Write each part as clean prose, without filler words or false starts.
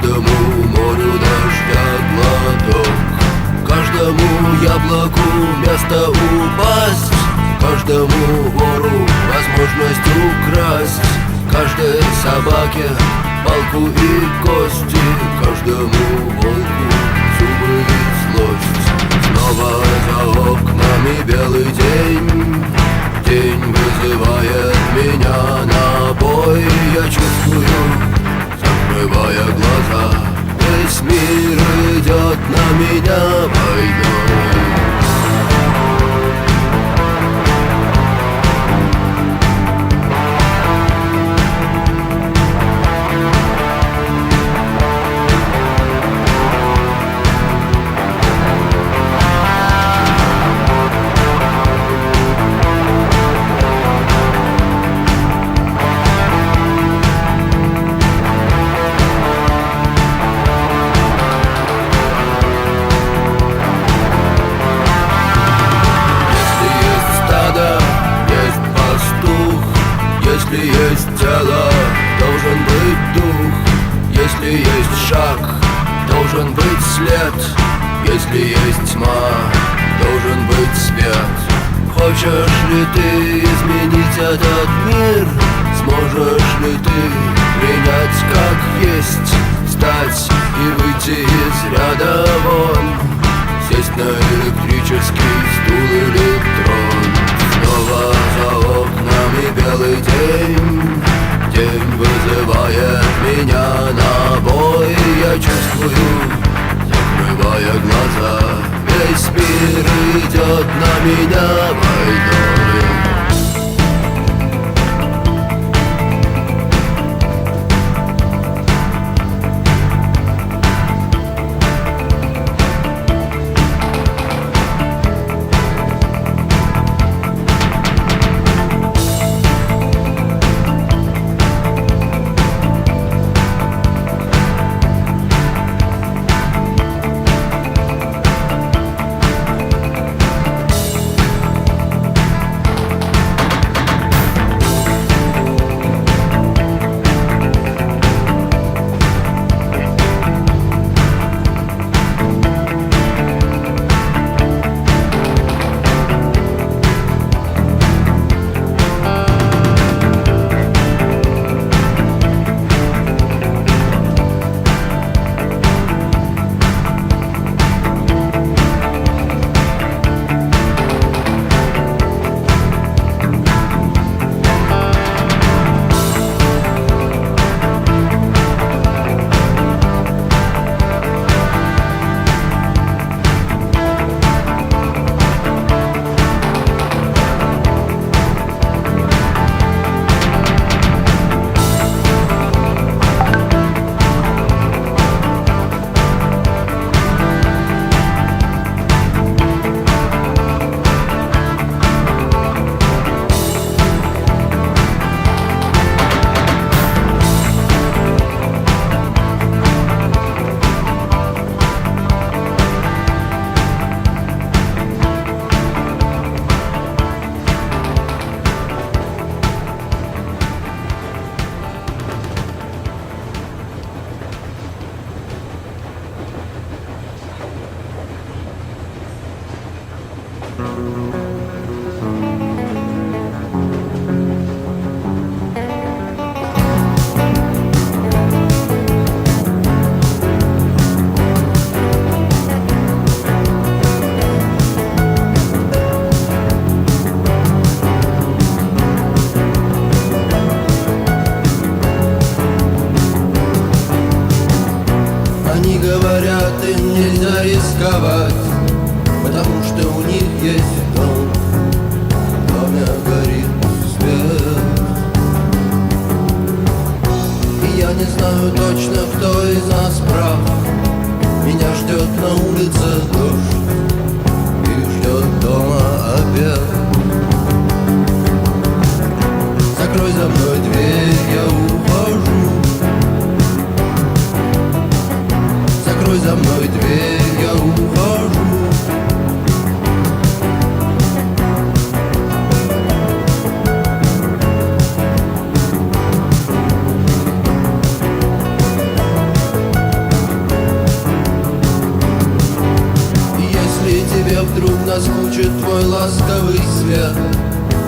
каждому морю дождя глоток, каждому яблоку место упасть, каждому вору возможность украсть, каждой собаке палку и кости, каждому волку зубы и злость. Снова за окнами белый день, день вызывает меня на бой. Я чувствую, закрывая глаза, весь мир идет на меня войной. Если есть тело, должен быть дух. Если есть шаг, должен быть след. Если есть тьма, должен быть свет. Хочешь ли ты изменить этот мир? Сможешь ли ты принять как есть? Встать и выйти из ряда вон, сесть на электрический стул или трон. Снова за окнами белый день, день вызывает меня на бой. Я чувствую, закрывая глаза, весь мир идет на меня войной. Они говорят, им нельзя рисковать, потому что у них есть дом, в доме горит свет. И я не знаю точно, кто из нас прав. Меня ждет на улице дождь и ждет дома обед. Закрой за мной дверь, я ухожу. Закрой за мной дверь, я ухожу. мой ласковый свет,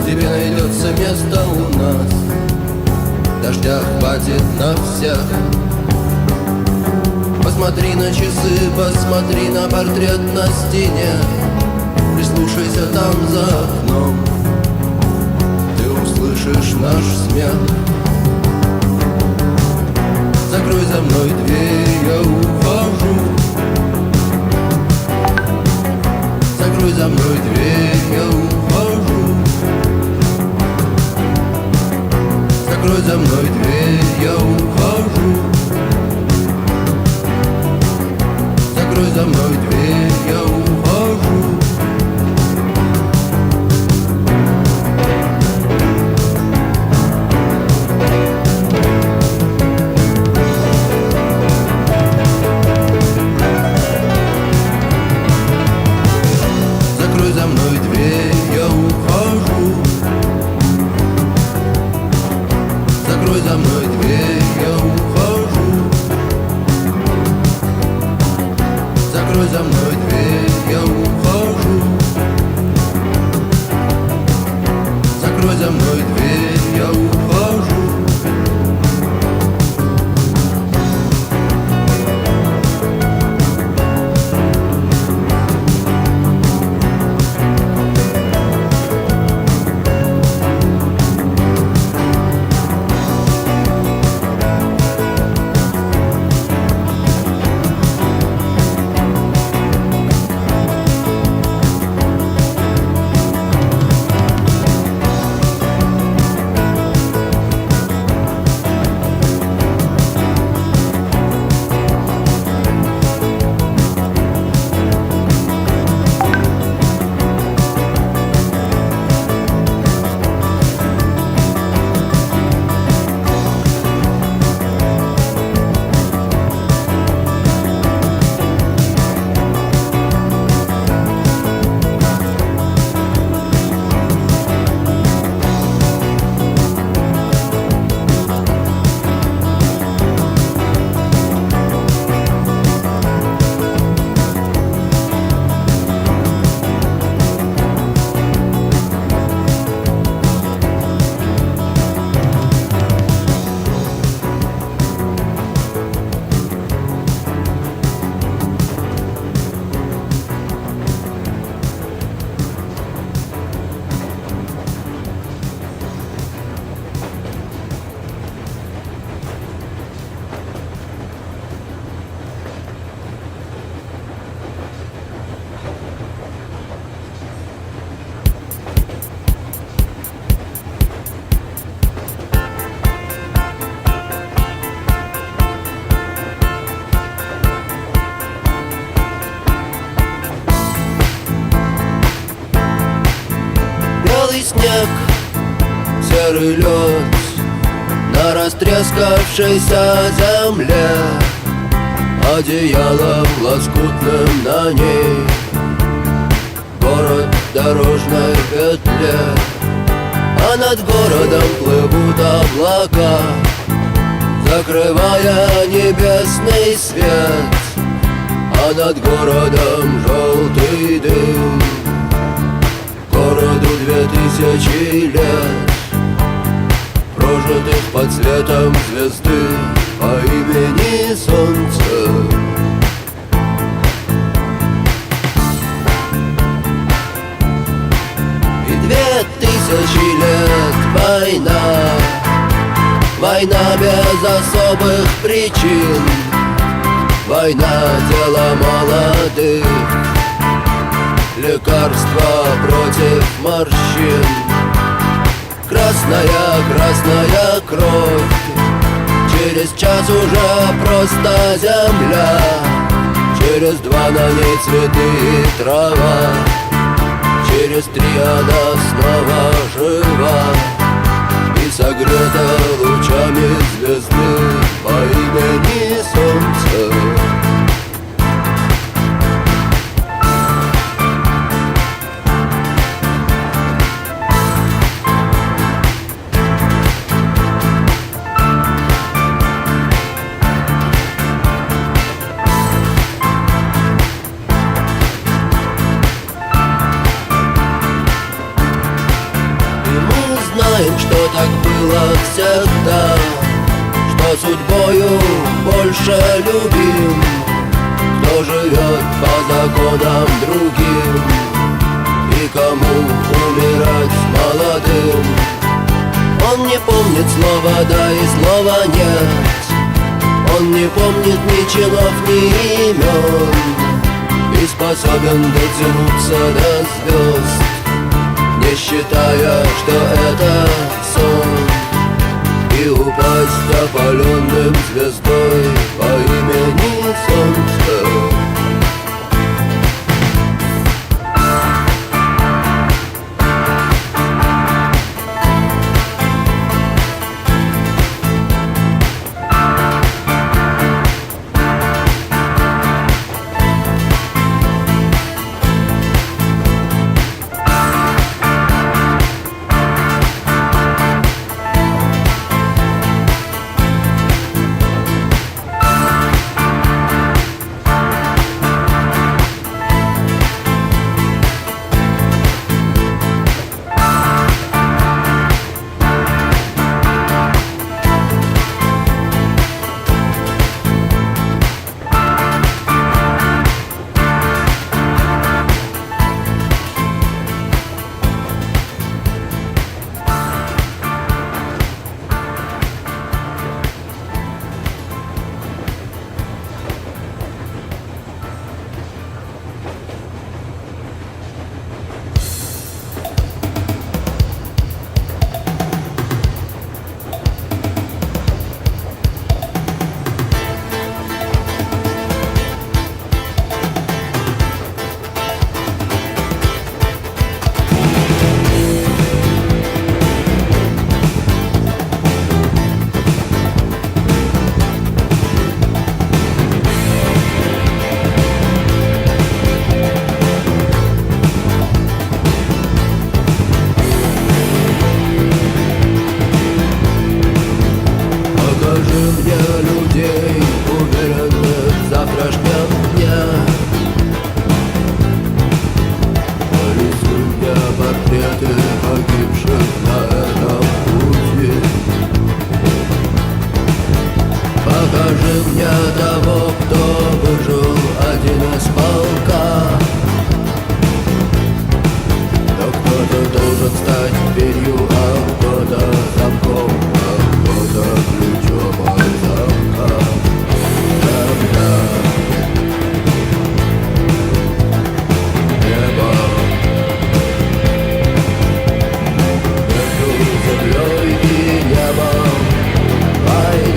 тебе найдется место у нас. Дождя хватит на всех. Посмотри на часы, посмотри на портрет на стене, прислушайся там за окном, ты услышишь наш смех. Закрой за мной дверь, я ухожу. Закрой за мной дверь, я ухожу. Закрой за мной дверь, я ухожу. Закрой за мной дверь, я ухожу. Закрой за мной дверь, я ухожу. Закрой за мной дверь, я ухожу. Закрой за мной дверь, я ухожу. Закрой за мной дверь, я ухожу. Белый снег, серый лед на растрескавшейся земле, одеялом лоскутным на ней город в дорожной петле. А над городом плывут облака, закрывая небесный свет. А над городом желтый дым, городу 2000 лет, прожитых под светом звезды по имени Солнце. И 2000 лет война, война без особых причин, война дела молодых, лекарства против морщин. Красная, красная кровь, через час уже просто земля, через 2 на ней цветы и трава, через 3 она снова жива и согрета лучами звезды по имени Солнце. как всегда, что судьбою больше любим, кто живет по законам другим и кому умирать молодым. Он не помнит слова «да» и слова «нет», он не помнит ни чинов, ни имен, и способен дотянуться до звезд, не считая, что это сон, и упасть опаленным звездой по имени Солнце. Покажи мне того, кто выжил один из полка. Но кто-то должен стать дверью, а кто-то замком, а кто-то ключом от замка. Тогда небо между землей и небом, война.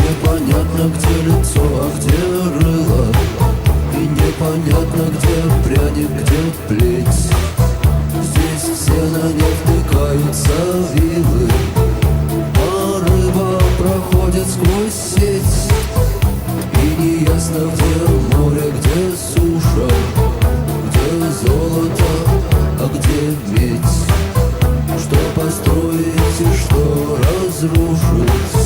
Непонятно, где лицо, а где рыло, и непонятно, где пряник, где плеть. Здесь все на ней втыкаются вилы, а рыба проходит сквозь сеть. И неясно, где море, где суша, где золото, а где медь. Что построить и что разрушить,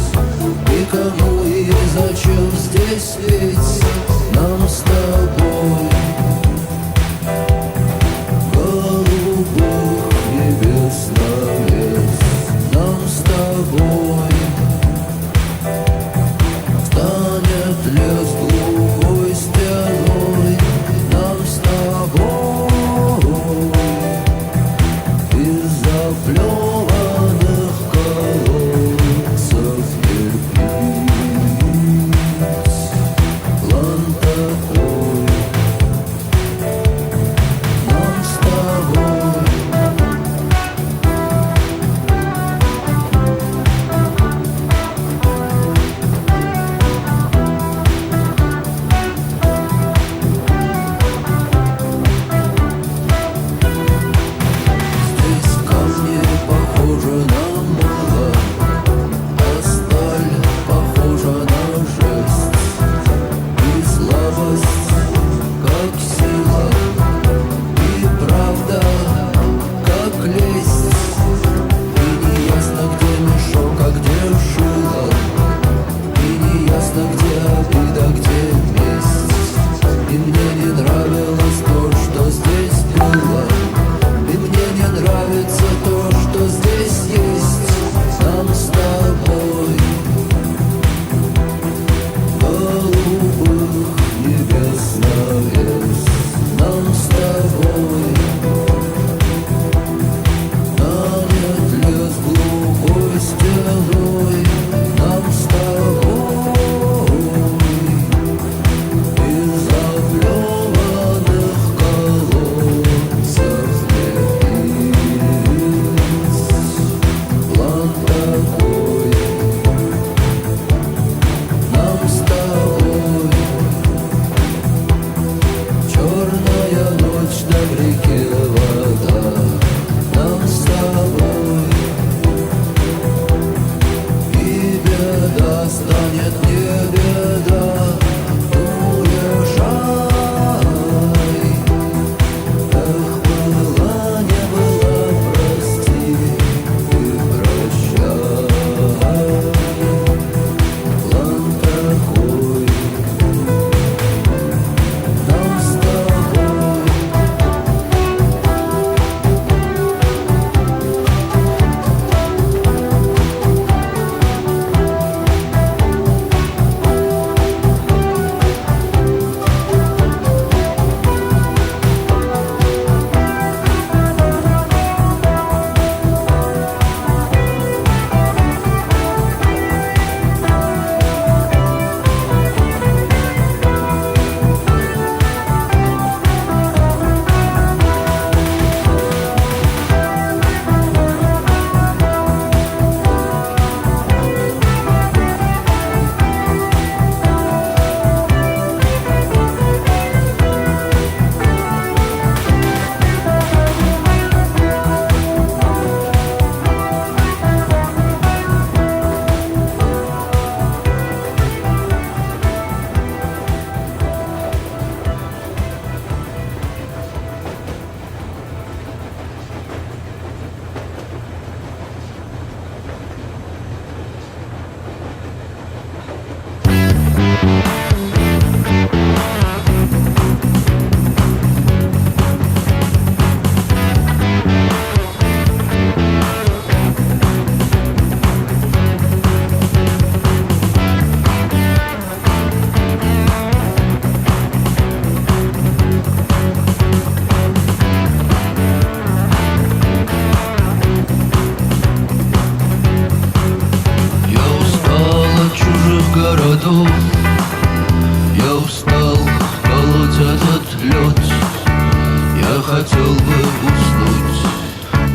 хотел бы уснуть,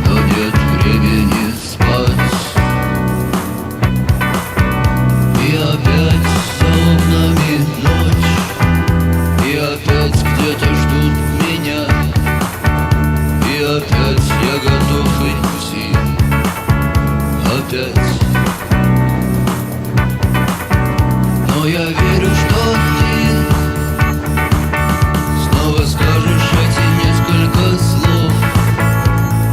но нет времени спать. И опять за окнами ночь, и опять где-то ждут меня, и опять я готов идти, опять. Но я верю, что ты снова скажешь эти несколько слов,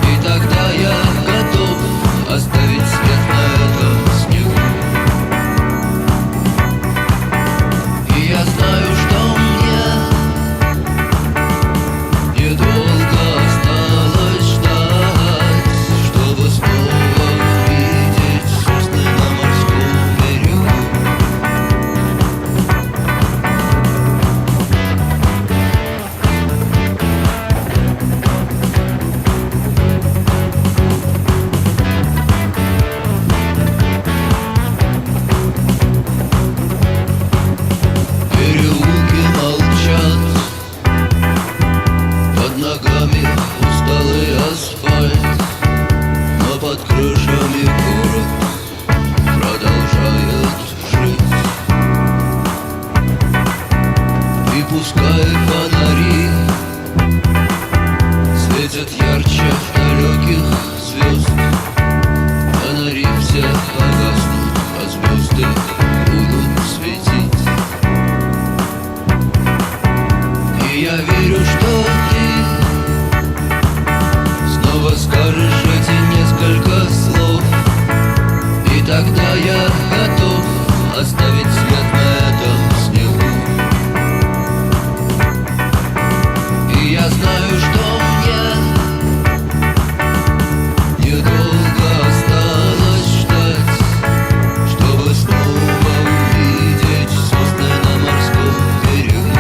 и тогда я готов оставить след на этом снегу. И я знаю, что мне недолго осталось ждать, чтобы снова увидеть сосны на морском берегу. Переулки молчат, под ногами усталый асфальт, но под крышами город продолжает жить. И пускай фонари светят ярче далеких звезд, фонари все погаснут, а звезды будут светить. И я верю, что ты снова скажешь эти несколько слов, и тогда я готов оставить след на этом снегу. И я знаю, что мне недолго осталось ждать, чтобы снова увидеть сосны на морском берегу.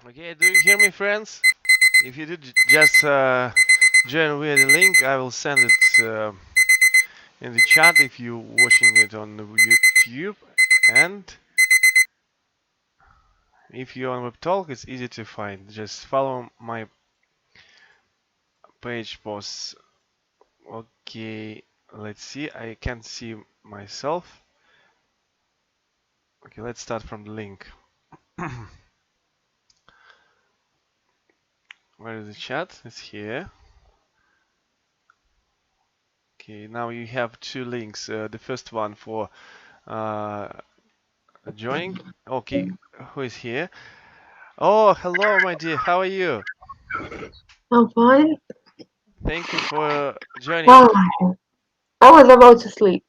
Okay, do you hear me, friends? If you did, just join via the link. I will send it in the chat if you're watching it on YouTube. And if you're on WebTalk, it's easy to find. Just follow my page posts. Okay, let's see. I can't see myself. Okay, let's start from the link. Where is the chat? It's here. Okay, now you have two links. The first one for uh, joining. Okay, who is here? Oh, hello, my dear. How are you? I'm fine. Thank you for joining. Oh, I was about to sleep.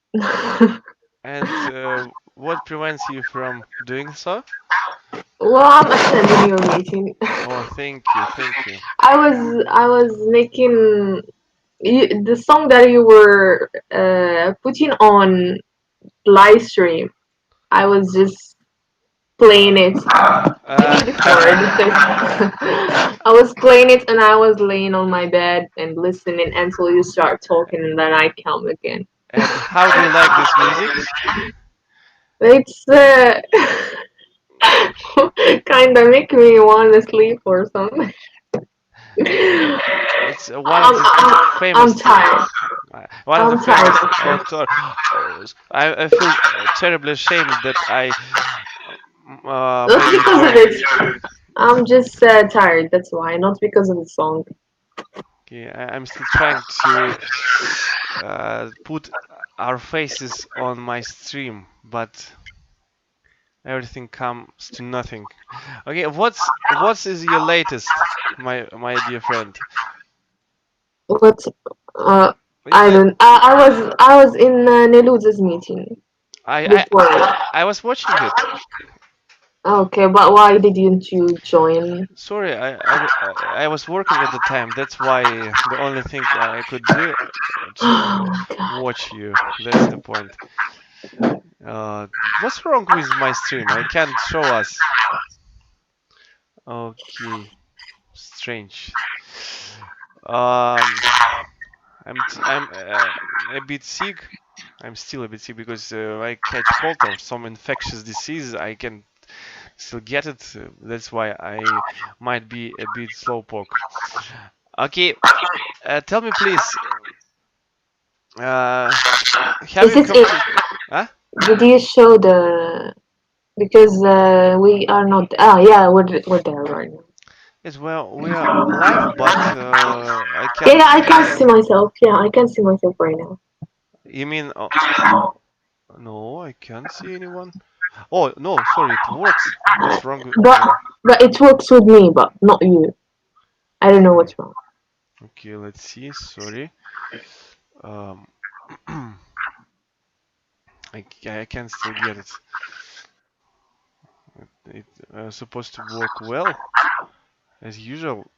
And what prevents you from doing so? Well, I'm attending your meeting. Oh, thank you, thank you. I was making the song that you were putting on live stream. I was just playing it. Give me the chord. I was playing it and I was laying on my bed and listening until you start talking and then I come again. And how do you like this music? It's kind of make me want to sleep or something. It's one of the I'm famous tired. one of the I'm tired famous actually. author. I feel terribly ashamed that I Not made you because of join. it. I'm just tired. That's why. Not because of the song. Okay, I'm still trying to put our faces on my stream, but everything comes to nothing. Okay, what is your latest, my dear friend? What? Uh, You I know, don't. I was in Neluza's meeting I I before. I was watching it. Okay, but why didn't you join? Sorry, I was working at the time. That's why the only thing I could do Oh to my god. watch you. That's the point. Uh, what's wrong with my stream? I can't show us. Okay, strange. Um, I'm a bit sick. I'm still a bit sick because I catch cold or some infectious disease. I can still get it. That's why I might be a bit slowpoke. Okay, tell me please. Have Is you this it? complete? Huh? Did you show the? Because we are not. Ah, yeah, we're there right now. Yes, well, we are live, but I Yeah, can't. yeah, I can see myself. Yeah, I can see myself right now. You mean? No, I can't see anyone. Oh no, sorry, it works. What's wrong But then? but it works with me, but not you. I don't know Okay, what's wrong. okay, let's see. Sorry. Um, I can still get it. It's supposed to work well as usual.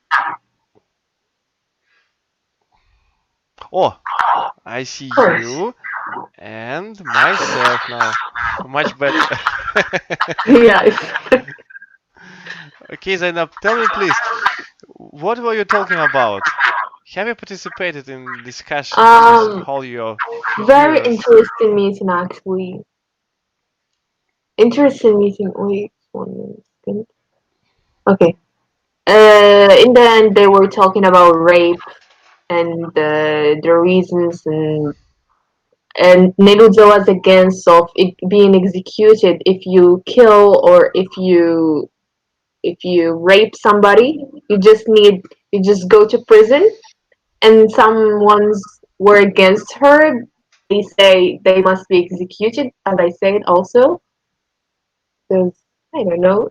Oh, I see Of course. you and myself now. Much better. Yeah. Okay, Zainab, tell me please, what were you talking about? Have you participated in discussion with Um, all your very viewers? interesting meeting actually. Interesting meeting. Wait, 1 second. Okay. In the end, they were talking about rape and the reasons, and Neludzo was against of it being executed if you kill or if you rape somebody. You just go to prison, and some ones were against her. They say they must be executed, as I said also. Because I don't know.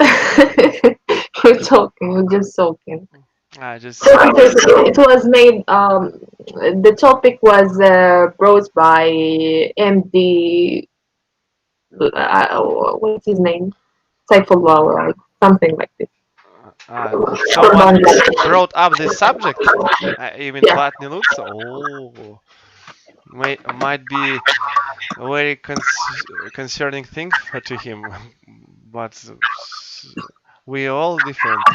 We're talking, we're just talking. I just So it was made. The topic was brought by MD. What's his name? Saifullah, or something like this. From someone Bangladesh. brought up this subject. You mean Yeah. Batni Lutz? Oh, might be a very concerning thing to him, but We all different.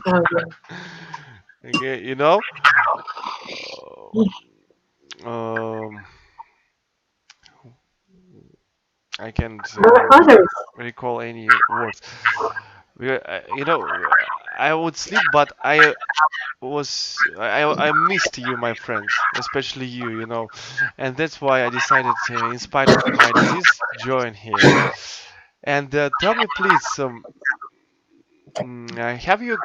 Okay. Okay, you know. Um, I can't There are others. recall any words. You know, I would sleep, but I missed you, my friends, especially you, you know, and that's why I decided, in spite of my disease, join here. And tell me, please, have you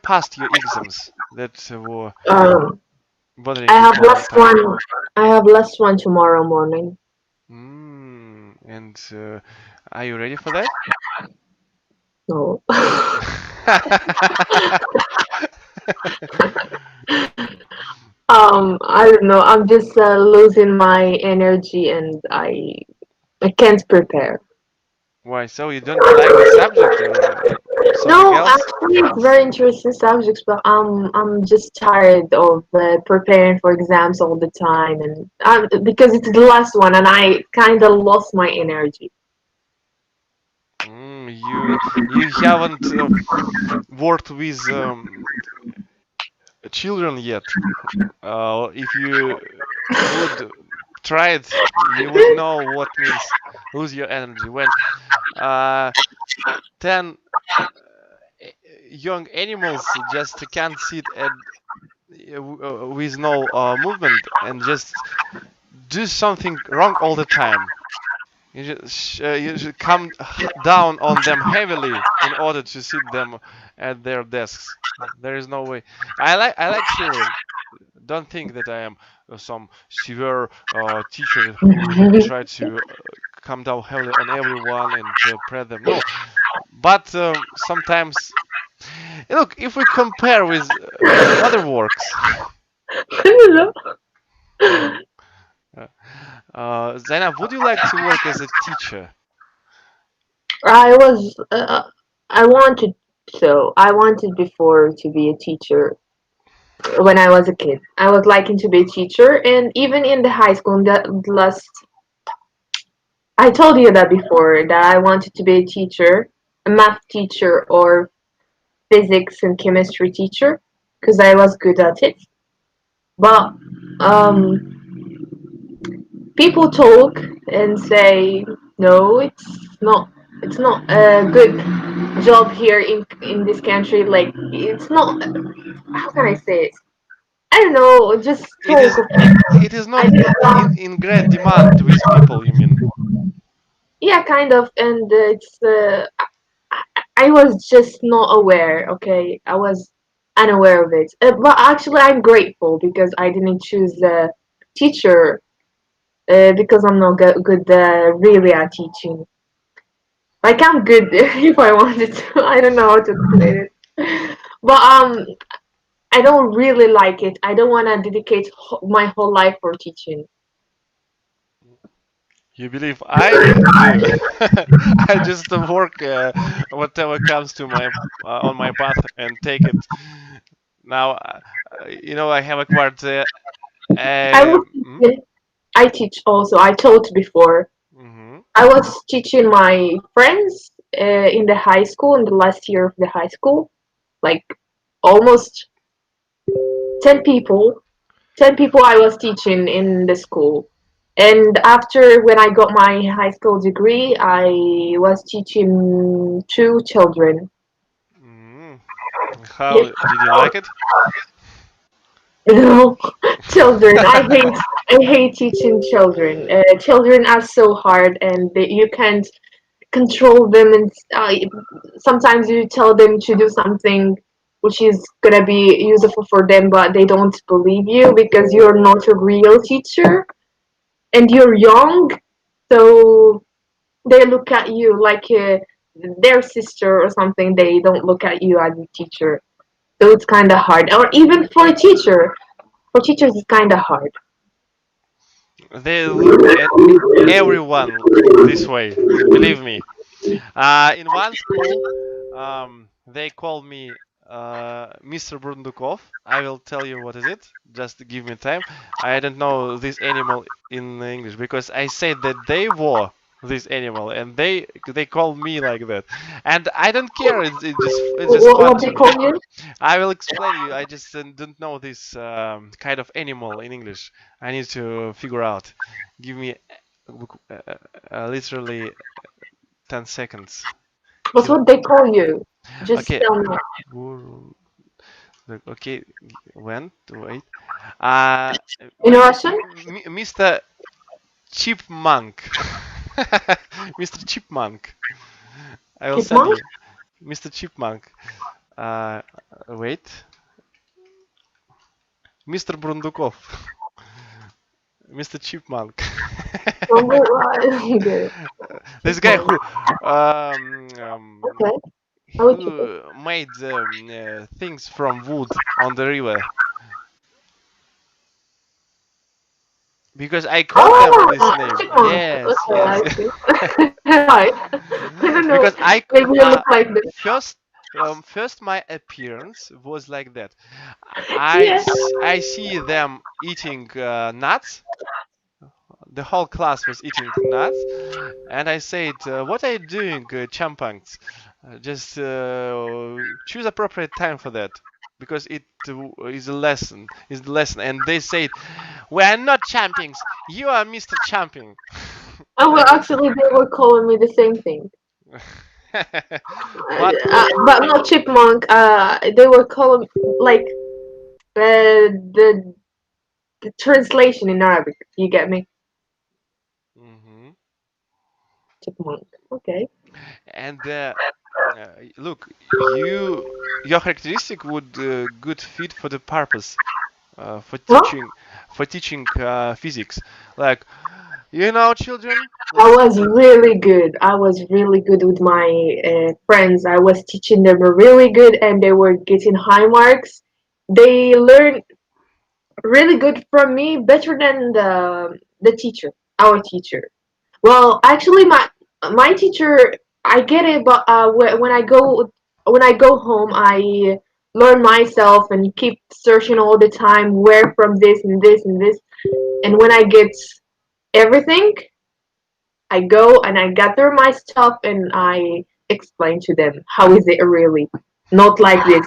passed your exams that were Um, bothering I you have for a long last time? one. I have last one tomorrow morning. And are you ready for that? No. I don't know. I'm just losing my energy, and I can't prepare. Why so? You don't like the subject or something No, else? actually, it's very interesting subjects, but I'm just tired of preparing for exams all the time, and because it's the last one, and I kind of lost my energy. You haven't worked with children yet. If you would try it, you would know what means lose your energy when uh, 10 young animals just can't sit with no movement and just do something wrong all the time. You should come down on them heavily in order to sit them at their desks. There is no way. I like children. Don't think that I am some severe teacher who try to come down heavily on everyone and press them. No, but sometimes look, if we compare with other works, uh, Zainab, would you like to work as a teacher? I was I wanted I wanted before to be a teacher when I was a kid. I was liking to be a teacher, and even in the high school, in the last I told you that before that I wanted to be a teacher, a math teacher or physics and chemistry teacher because I was good at it. But people talk and say no, it's not a good job here in this country. Like it's not. How can I say it? I don't know. Just It talk. is it is I not didn't. in great demand with people, you mean? Yeah, kind of, and I was just not aware. Okay, I was unaware of it. But actually, I'm grateful because I didn't choose the teacher because I'm not good really at teaching. Like I'm good if I wanted to. I don't know how to explain it. But I don't really like it. I don't want to dedicate my whole life for teaching. You believe I do? I just work whatever comes to my on my path and take it. Now, I have acquired I a. was teaching. I teach also. I taught before. Mhm. I was teaching my friends in the high school in the last year of the high school, like almost 10 people. 10 people I was teaching in the school. And after when I got my high school degree, I was teaching two children. Mhm. Yeah. How did you like it? No, children. I hate teaching children. Children are so hard, and you can't control them. And sometimes you tell them to do something which is gonna be useful for them, but they don't believe you because you're not a real teacher and you're young. So they look at you like their sister or something. They don't look at you as a teacher. So it's kind of hard. Or even for a teacher, for teachers, it's kind of hard. They look at everyone this way. Believe me. In one school, they call me Mr. Brundukov. I will tell you what is it. Just give me time. I don't know this animal in English because I said that they were. this animal, and they call me like that, and I don't care. It's just fun What to they me. call you? I will explain you. I just don't know this kind of animal in English. I need to figure out. Give me literally 10 seconds What's till. what they call you? Just Okay. tell me. Guru- Okay. When? Wait. Uh, In Russian? Mr. Chipmunk. Mr. Chipmunk. I will send Chipmunk? you. Mr. Chipmunk. Uh, Wait. Mr. Brundukov. Mr. Chipmunk. Okay. This guy Chipmunk. who um, um, Okay. I will keep it. who made things from wood on the river because I called them this Ah, name. chipmunk. Yes, Okay, yes. I see. Hi. I don't know. Because I Maybe you look like this. first my appearance was like that. Yeah. I see them eating nuts. The whole class was eating nuts, and I said, "What are you doing, chimpanzees? Just choose appropriate time for that, because it is a lesson. Is the lesson." And they said, "We are not champions. You are Mr. Champion." Oh, well, actually, they were calling me the same thing. But But not chipmunk. They were calling like the translation in Arabic. You get me? mhm. Chipmunk. Okay. And look, you your characteristic would good fit for the purpose for Huh? teaching physics. Like, children, I let's was really good. I was really good with my friends. I was teaching them really good, and they were getting high marks. They learned really good from me, better than the teacher, our teacher. Well, actually, my teacher, I get it, but when I go home, I learn myself and keep searching all the time where from this and this and this. And when I get everything, I go and I gather my stuff and I explain to them how is it really, not like this.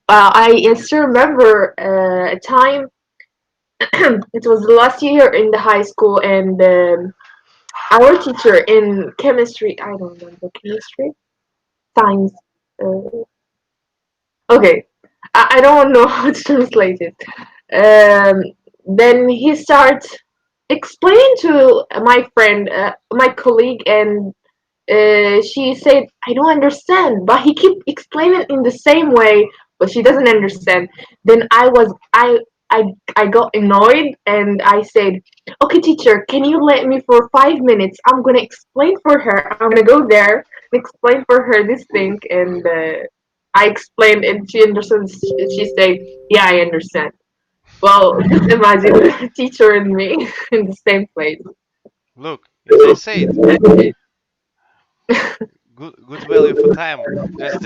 I still remember a time. It was last year in the high school, and our teacher in chemistry, I don't remember chemistry, science. Uh, okay, I don't know how to translate it. Um, then he starts explaining to my friend, my colleague, and she said, "I don't understand," but he keep explaining in the same way, but she doesn't understand. Then I I got annoyed and I said, "Okay, teacher, can you let me for 5 minutes? I'm gonna explain for her. I'm gonna go there and explain for her this thing." And I explained, and she understood. She said, "Yeah, I understand." Well, just imagine the teacher and me in the same place. look, as I said, good value for time. Just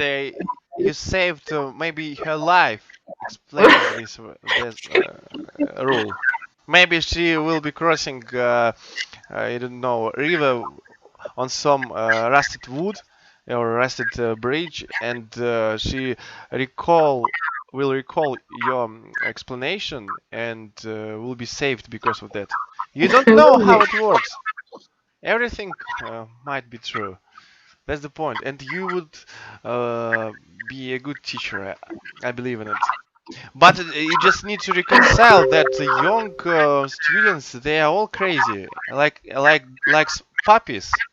you saved maybe her life explaining this rule. Maybe she will be crossing I don't know, river on some rusted wood or rusted bridge, and she recall will recall your explanation and will be saved because of that. You don't know how it works. Everything might be true. That's the point, and you would uh, be a good teacher. I believe in it. But you just need to reconcile that the young students, they are all crazy, like puppies.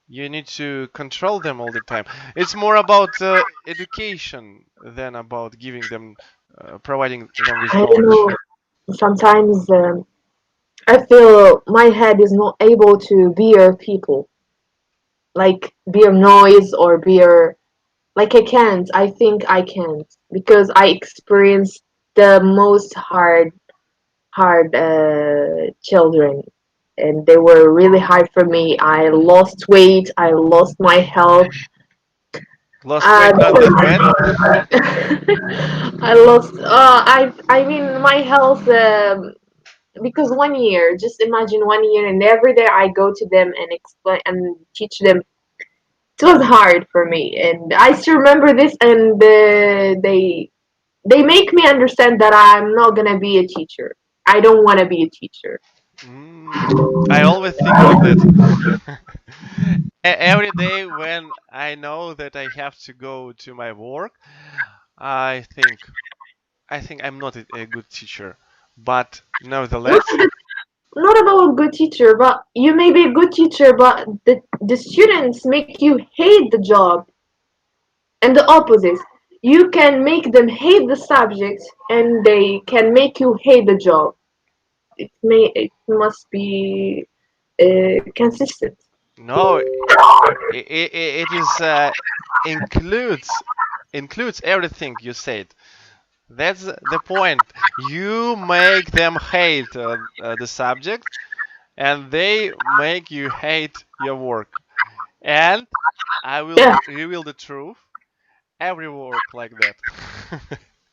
You need to control them all the time. It's more about education than about giving them, providing them with I don't knowledge. know. Sometimes I feel my head is not able to bear people, like bear noise or bear. Like I can't. I think I can't because I experienced the most hard children, and they were really hard for me. I lost weight. I lost my health. Lost Uh, weight when? I lost. I mean my health. because 1 year, just imagine 1 year, and every day I go to them and explain and teach them. It was hard for me, and I still remember this. And they make me understand that I'm not gonna be a teacher. I don't want to be a teacher. I always think like that. Every day when I know that I have to go to my work, I think I'm not a good teacher. But Not nevertheless, that- not about a good teacher, but you may be a good teacher, but the students make you hate the job, and the opposite. You can make them hate the subject, and they can make you hate the job. It must be consistent. no, it is includes includes everything you said. That's the point. You make them hate the subject, and they make you hate your work. And I will Yeah, reveal the truth. Every work like that.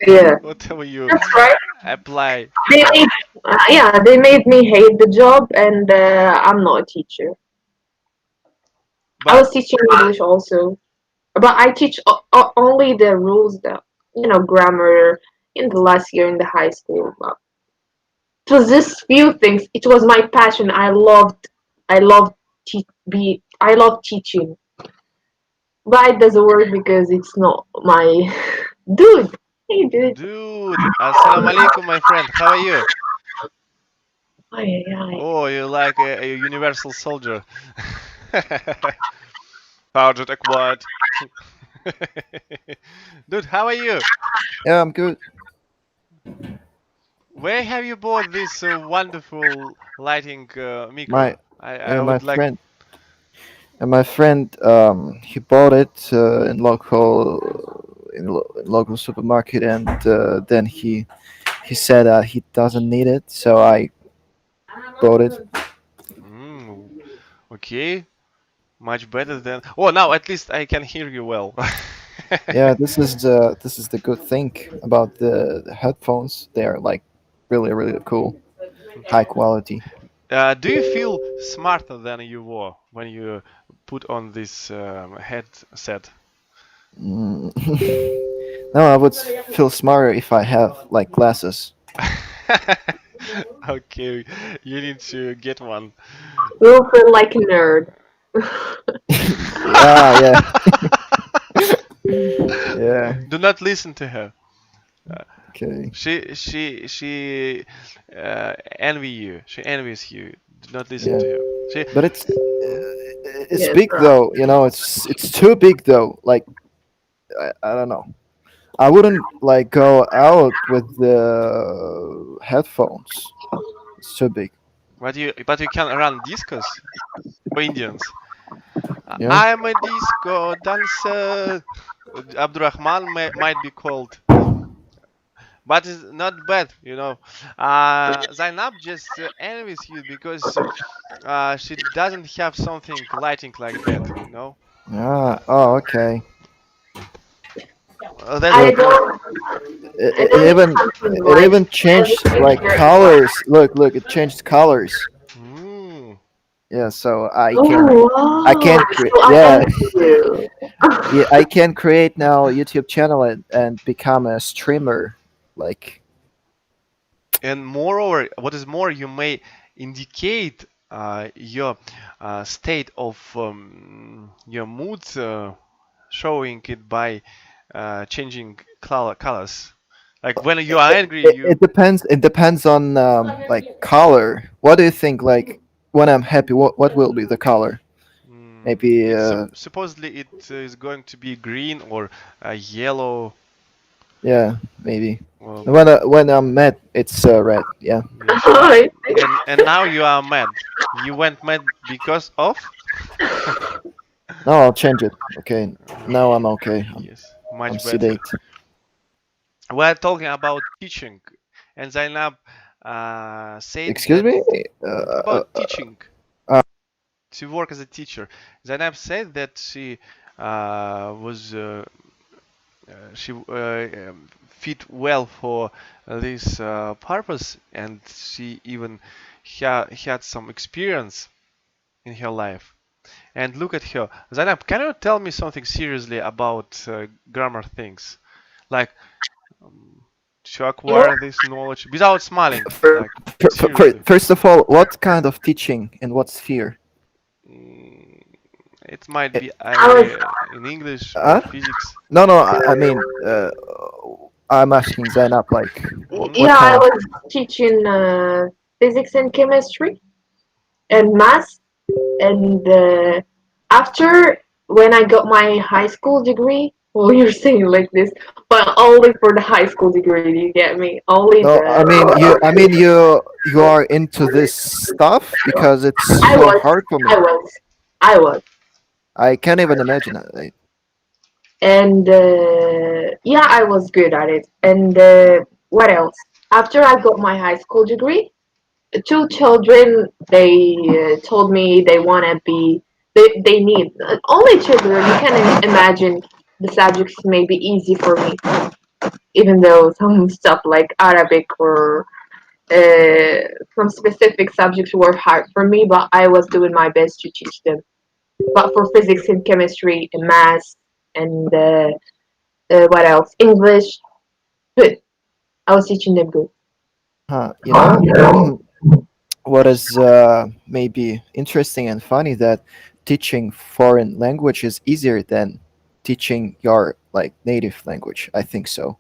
yeah, Whatever you that's right. apply They for. made, yeah, they made me hate the job, and I'm not a teacher. I But was teaching English also, but I teach only the rules, that grammar in the last year in the high school. But it was just few things. It was my passion. I loved I love teaching, but it doesn't work because it's not my dude. Hey, dude. dude, assalamu alaikum, my friend. How are you? Ay, ay, ay. Oh, you're like a universal soldier. Sergeant Acquired. Dude, how are you? Yeah, I'm good. Where have you bought this wonderful lighting My micro? I my would like. friend he bought it in local supermarket, and then he said he doesn't need it, so I bought it. Mm, okay, much better than. Oh, now at least I can hear you well. Yeah, this is the good thing about the headphones. They are like really cool, high quality. Do you feel smarter than you were when you put on this headset? Mm. No, I would feel smarter if I have like glasses. Okay, you need to get one. You feel like a nerd. Yeah, yeah, yeah. Do not listen to her. Okay. She envy you. She envies you. Do not listen Yeah, to her. She. but Hmm? it's Yes, big right. though. You know, it's too big though. Like I don't know. I wouldn't like go out with the headphones. It's too big. But you can run discos for Indians. Yeah. I'm a disco dancer. Abdurrahman might be called, but it's not bad, you know. Zainab just envies you because she doesn't have something lighting like that, you know. Ah. Oh, okay. That's the I Look, point. don't. it, I it don't need even something it like even changed everything like here is like. colors. Look, it changed colors. Mm. Yeah. So Oh I wow! can So I yeah, envy you. yeah, I can create now a YouTube channel and become a streamer. Like And moreover, what is more, you may indicate your state of your mood, showing it by changing colors. Like when you are angry, you. it depends. It depends on like color. What do you think? Like when I'm happy, what will be the color? Maybe It's supposedly it is going to be green or yellow. yeah, maybe. Um, When I'm mad, it's red. Yeah. yes, I see. and now you are mad. You went mad because of. No, I'll change it. Okay. Now I'm okay. Yes, I'm much better. sedate. We're talking about teaching, and Zainab said Excuse that me. about teaching, Uh, to work as a teacher. Zainab said that she was fit well for this purpose, and she even had some experience in her life. And look at her. Zainab, can you tell me something seriously about grammar things? Like to acquire this knowledge without smiling, like seriously. First of all, what kind of teaching in what sphere? Mm, it might Eh, be I was in English or Huh? physics. No, no. I mean, I'm asking Zainab, like, Hmm. what yeah, I kind? was teaching physics and chemistry and math, and after when I got my high school degree, well, you're saying like this, but only for the high school degree. Do you get me? Only No, the. you are into this stuff because it's I so was, hard for me. I was, I was. I can't even imagine it. And yeah, I was good at it. And what else? After I got my high school degree, two children they told me they want to be they need only children. You can imagine the subjects may be easy for me, even though some stuff like Arabic or uh, some specific subjects were hard for me, but I was doing my best to teach them. But for physics and chemistry and math and what else? English, good. I was teaching them good. Huh, what is maybe interesting and funny that teaching foreign language is easier than teaching your like native language. I think so.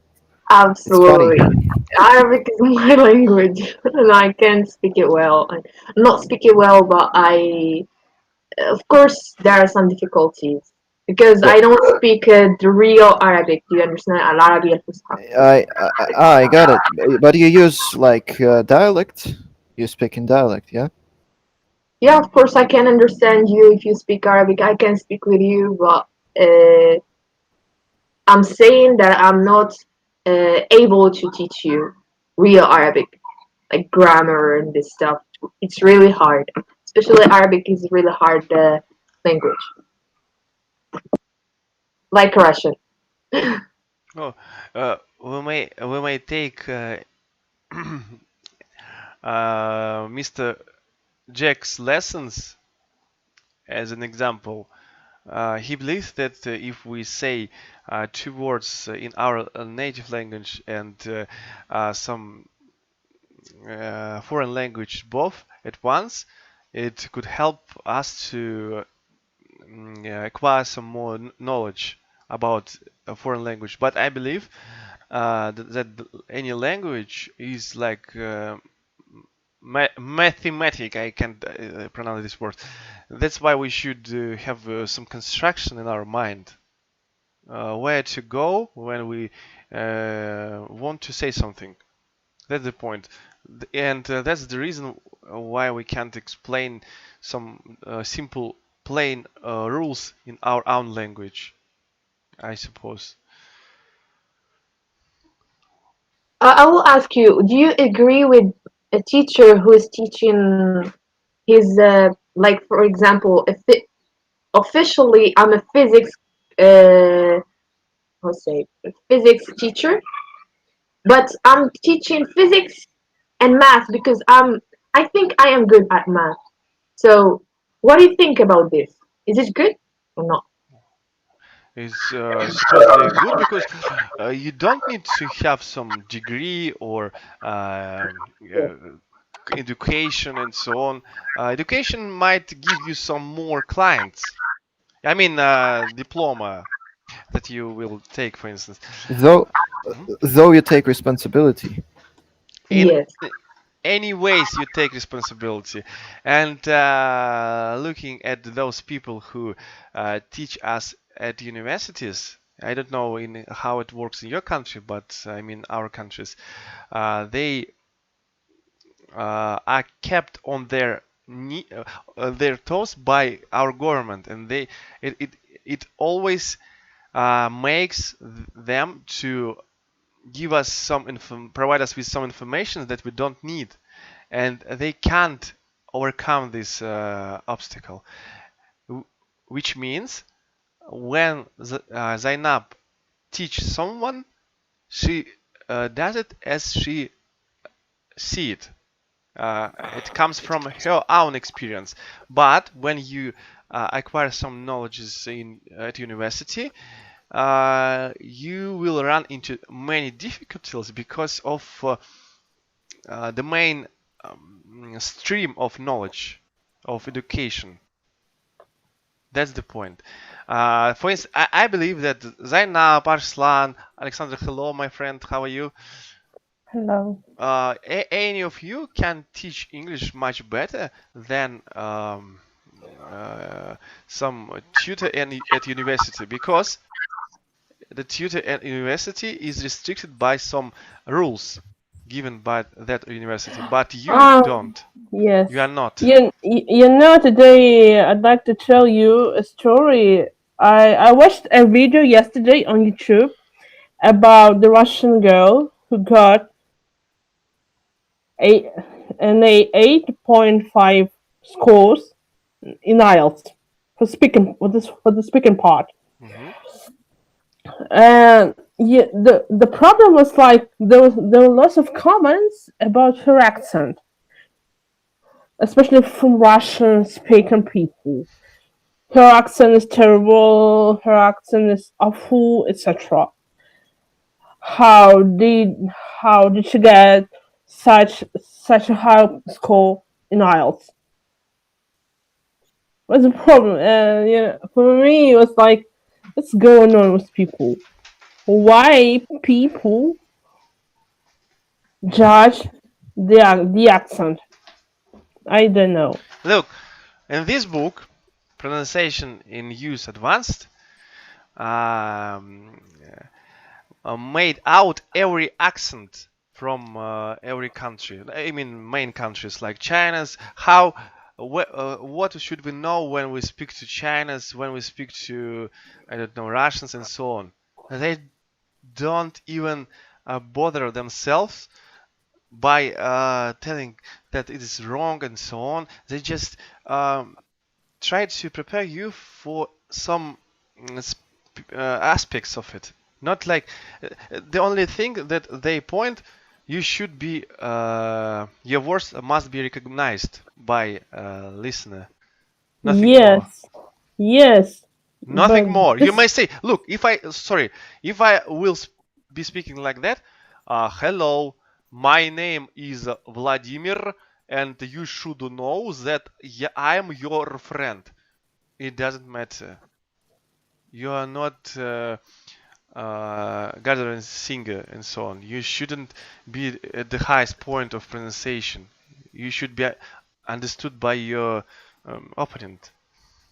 It's funny. Absolutely. Arabic is my language, and I can speak it well. I not speak it well, but of course, there are some difficulties because But I don't speak the real Arabic. Do you understand? Al-Arabi al-Fusha. I got it. But you use like dialect. You speak in dialect, yeah. Yeah, of course, I can understand you if you speak Arabic. I can speak with you, but I'm saying that I'm not able to teach you real Arabic, like grammar and this stuff. It's really hard. Especially Arabic is really hard language, like Russian. Oh, we may take Mr. Jack's lessons as an example. He believes that if we say two words in our native language and some foreign language both at once, it could help us to acquire some more knowledge about a foreign language. But I believe that any language is like mathematic. I can't pronounce this word. That's why we should have some construction in our mind, where to go when we want to say something. That's the point, and that's the reason why we can't explain some simple, plain rules in our own language, I suppose. I will ask you: do you agree with a teacher who is teaching his, like, for example, officially, I'm a physics, uh, how say, physics teacher, but I'm teaching physics and math because I think I am good at math. So, what do you think about this? Is it good or not? Is supposedly good because you don't need to have some degree or education and so on. Education might give you some more clients. I mean, diploma that you will take, for instance. Though Mhm. though you take responsibility. In Yes. any ways, you take responsibility. And looking at those people who teach us at universities, I don't know in how it works in your country, but I mean our countries, they are kept on their toes by our government, and it always makes them to give us provide us with some information that we don't need, and they can't overcome this obstacle. Which means when Zainab teach someone, she does it as she see it. It comes from her own experience. But when you acquire some knowledges at university, you will run into many difficulties because of the main stream of knowledge, of education. That's the point. For instance, I believe that Zainab, Arslan, Alexander, hello, my friend, how are you? Hello. Any of you can teach English much better than some tutor at university, because the tutor at university is restricted by some rules given by that university, but you don't. Yes. You are not. You know, today I'd like to tell you a story. I watched a video yesterday on YouTube about the Russian girl who got an 8.5 scores in IELTS for speaking for the speaking part. And yeah, the problem was like there were lots of comments about her accent, especially from Russian speaking people. Her accent is terrible. Her accent is awful, etc. How did she get such a high score in IELTS? What's the problem? For me, it was like, what's going on with people? Why people judge the accent? I don't know. Look, in this book, Pronunciation in Use Advanced, made out every accent from every country. I mean, main countries like China's. What should we know when we speak to China's, when we speak to, I don't know, Russians and so on? They don't even bother themselves by telling that it is wrong and so on. They just try to prepare you for some aspects of it. Not like the only thing that they point, you should be your words must be recognized by listener. Nothing more. Yes. Nothing But more. You this- may say, look, if I will be speaking like that, hello, my name is Vladimir, and you should know that I am your friend. It doesn't matter. You are not gathering singer and so on. You shouldn't be at the highest point of pronunciation. You should be understood by your opponent.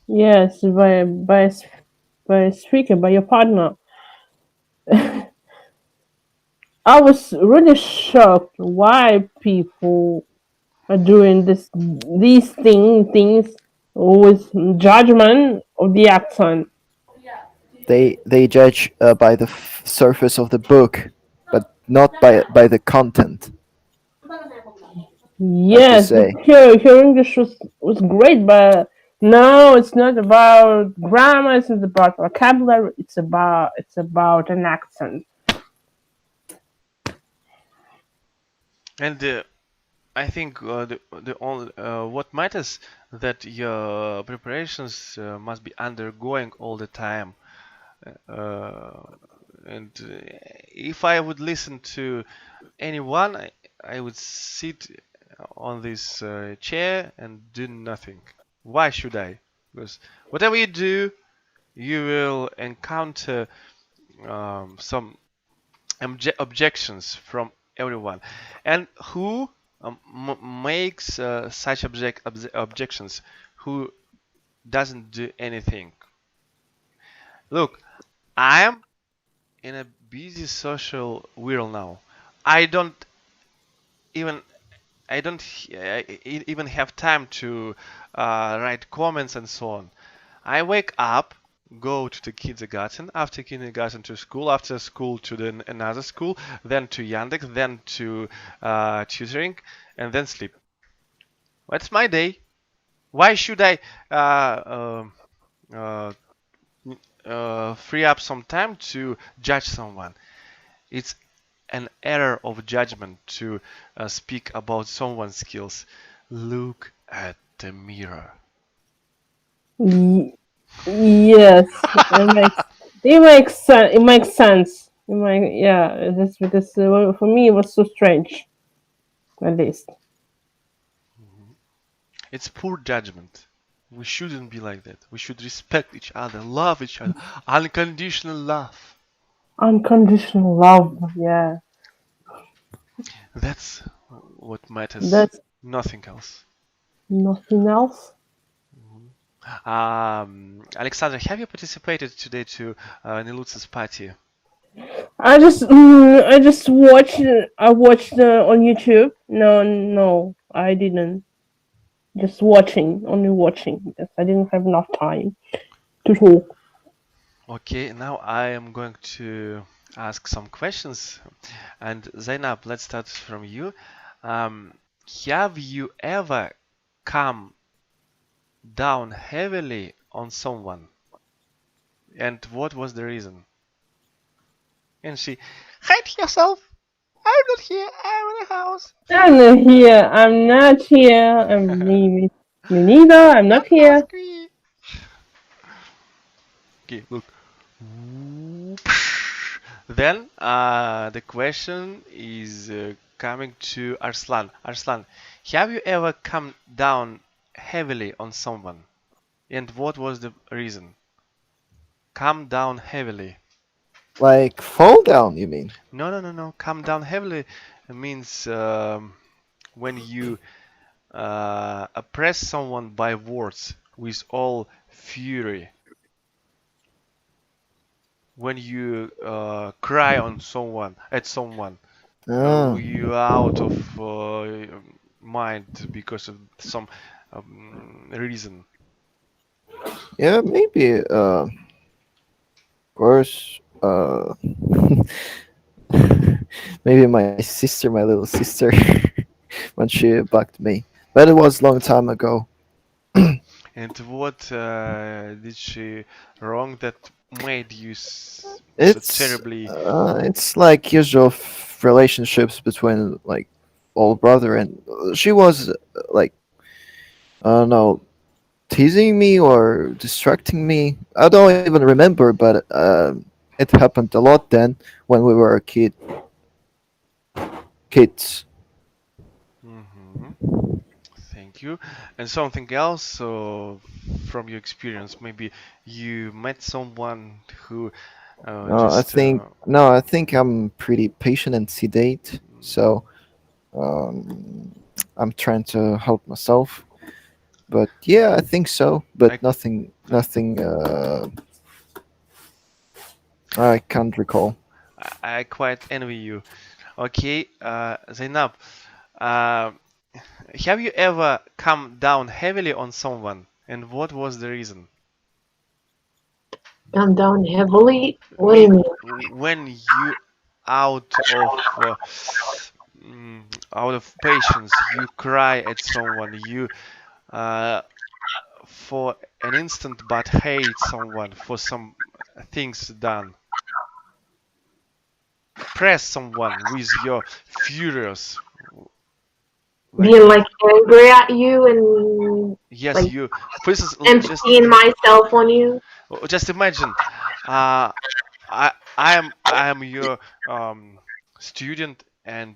Yes, by a speaker, by your partner. I was really shocked why people are doing these things with judgment of the accent. They judge by the surface of the book, but not by the content. Yes, say. her English was great, but no, it's not about grammar. It's not about vocabulary. It's about an accent. And I think the only what matters that your preparations must be undergoing all the time. And if I would listen to anyone, I would sit on this chair and do nothing. Why should I? Because whatever you do, you will encounter some objections from everyone. And who makes such objections? Who doesn't do anything? Look, I am in a busy social world now. I don't even have time to write comments and so on. I wake up, go to the kindergarten, after kindergarten to school, after school to another school, then to Yandex, then to tutoring, and then sleep. That's my day. Why should I free up some time to judge someone. It's an error of judgment to speak about someone's skills. Look at the mirror. Y- yes, it makes sense. It makes sense. Yeah, it's because for me it was so strange, at least. It's poor judgment. We shouldn't be like that. We should respect each other, love each other, unconditional love. Unconditional love. Yeah, That's what matters. that's Nothing else. nothing else. Alexandra, have you participated today to Nilutsa's party? I just watched. I watched on YouTube. No, no, I didn't. Just watching, only watching, because I didn't have enough time to talk. Okay, now I am going to ask some questions. And Zainab, let's start from you. Um, have you ever come down heavily on someone? And what was the reason? And she, hide yourself. I'm not here. I'm in the house. I'm not here. I'm not here. Me neither. I'm not here. Okay, look. Then the question is coming to Arslan. Arslan, have you ever come down heavily on someone? And what was the reason? Come down heavily. Like fall down, you mean? No. Come down heavily means when you oppress someone by words with all fury. When you cry on someone, at someone, Ah, you are out of mind because of some reason. yeah, maybe. Of course. Maybe my sister, my little sister, when she bucked me. But it was a long time ago. And what did she wrong that made you so It's terribly? it's like usual relationships between like old brother and she was like I don't know, teasing me or distracting me. I don't even remember, but it happened a lot then when we were kids. Mhm. Thank you. And something else, so from your experience, maybe you met someone who I just think no, I think I'm pretty patient and sedate, so um, I'm trying to help myself. But yeah, I think so. But I, nothing. I can't recall. I quite envy you. Okay, Zainab, uh, have you ever come down heavily on someone, and what was the reason? I'm down heavily. What do you Mean mean? when you out of mm, out of patience, you cry at someone, you uh, for an instant but hate someone for some things done. Press someone with your furious, like Being like angry at you and yes, like you. For instance, emptying myself on you. just imagine, uh, I am your student and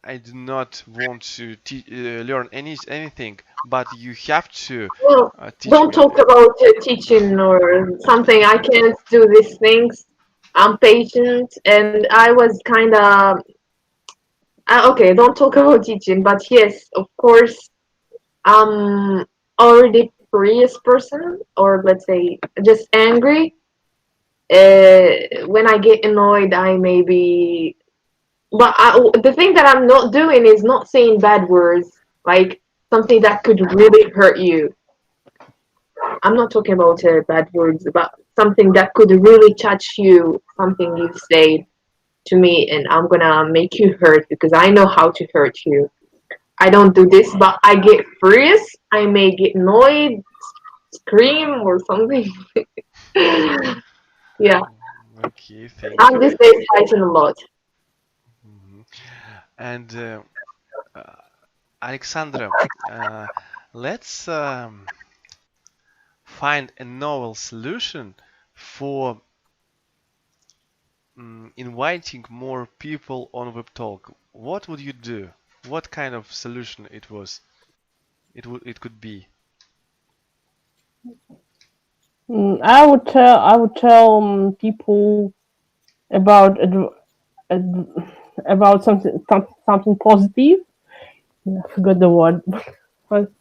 I do not want to learn anything, but you have to Well, teach don't me. talk about teaching or something. I can't do these things. I'm patient, and I was kind of okay. Don't talk about teaching, but yes, of course, I'm already furious person, or let's say just angry. When I get annoyed, I maybe. But the thing that I'm not doing is not saying bad words, like something that could really hurt you. I'm not talking about bad words, but something that could really touch you, something you've said to me, and I'm gonna make you hurt because I know how to hurt you. I don't do this, but I get furious. I may get annoyed, scream, or something. Yeah, Okay, thank I'm you. these days fighting a lot. Mhm. And Alexandra, let's find a novel solution for inviting more people on WebTalk. What would you do? What kind of solution it was? It could be. I would tell people about about something positive. I forgot the word. But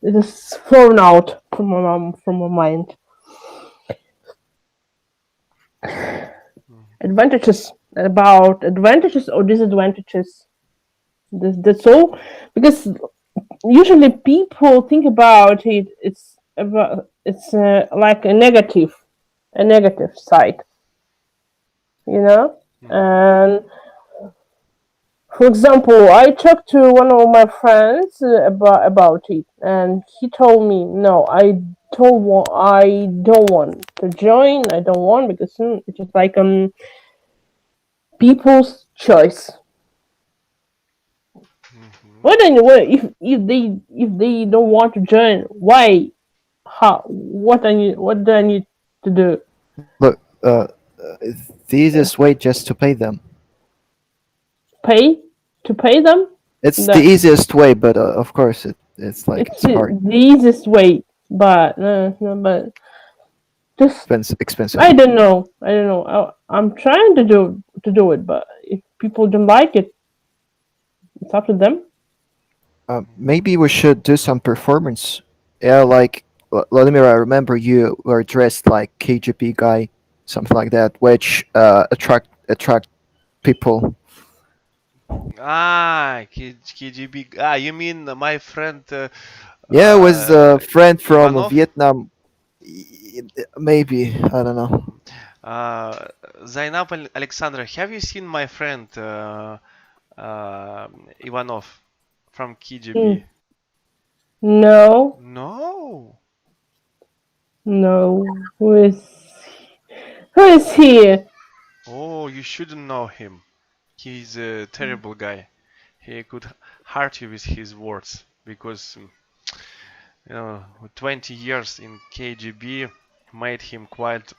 it is thrown out from my mind. Advantages about advantages or disadvantages. That's all. Because usually people think about it. It's like a negative side, you know. Mhm. And for example, I talked to one of my friends about it, and he told me, "No, I don't want to join. I don't want because it's just like people's choice. Mhm. What anyway? If they don't want to join, why? How? What do I need to do? Look, the easiest way just to pay them. Pay to pay them? It's the That easiest way, but of course it's like it's it's hard, the easiest way, but no, but just expensive. I don't know. I'm trying to do it, but if people don't like it, it's up to them. Maybe we should do some performance. Yeah, like Vladimir, I remember you were dressed like KGB guy, something like that, which attract people. KGB. Ah, you mean my friend Yeah, with a friend from Ivanov? Vietnam. Maybe I don't know. Zainab Alexandra, have you seen my friend Ivanov from Mm, KGB? no, No. no. Who is he? Oh, you shouldn't know him. He's a terrible guy. He could hurt you with his words because 20 years in KGB made him quite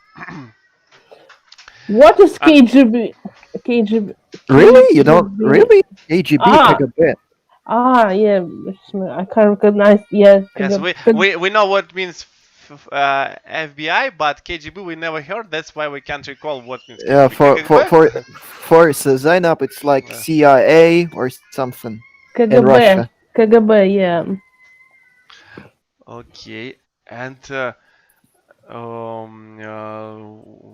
What is un- KGB? KGB. Really? You don't KGB. really? KGB Ah, KGB. yeah. I can recognize. Yeah, yes, we know what means FBI, but KGB we never heard. That's why we can't recall what means Yeah, KGB. for Zainab, it's like Uh, CIA or something in KGB. Russia. KGB. Yeah. okay, and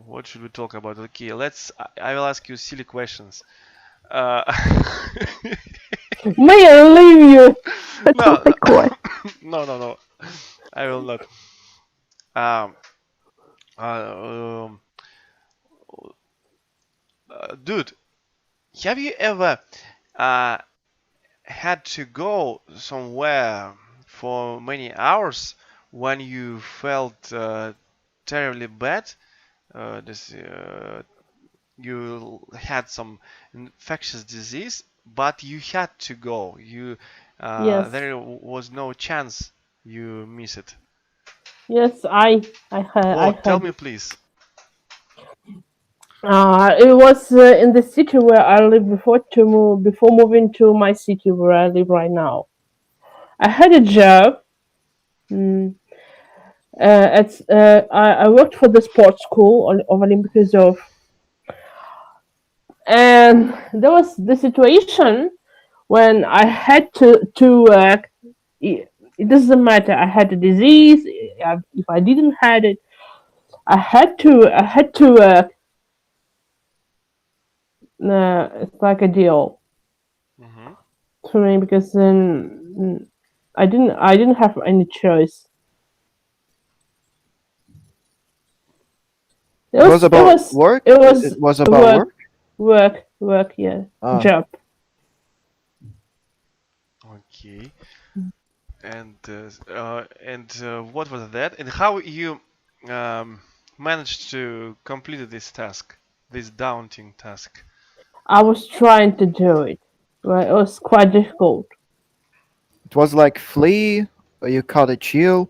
what should we talk about? Okay, I will ask you silly questions. Uh, May I leave you? no, no, Like what? no. I will not. Um, uh, um, Dude, have you ever uh, had to go somewhere for many hours when you felt terribly bad? You had some infectious disease, but you had to go. Yes. There was no chance you miss it. Yes. I Oh, tell had me it. please. It was in the city where I lived before moving to my city where I live right now. I had a job. Mm, I worked for the sports school of Olympic Reserve, and there was the situation when I had to work. It doesn't matter. I had a disease. If I didn't had it, I had to work. It's like a deal Hmm. to me because then I didn't have any choice. It It was was it about was work. it was It was about work work. work, yeah, Ah, job. Okay. And what was that? And how you um, managed to complete this task, this daunting task? I was trying to do it, but it was quite difficult. It was like flee, or you caught a chill,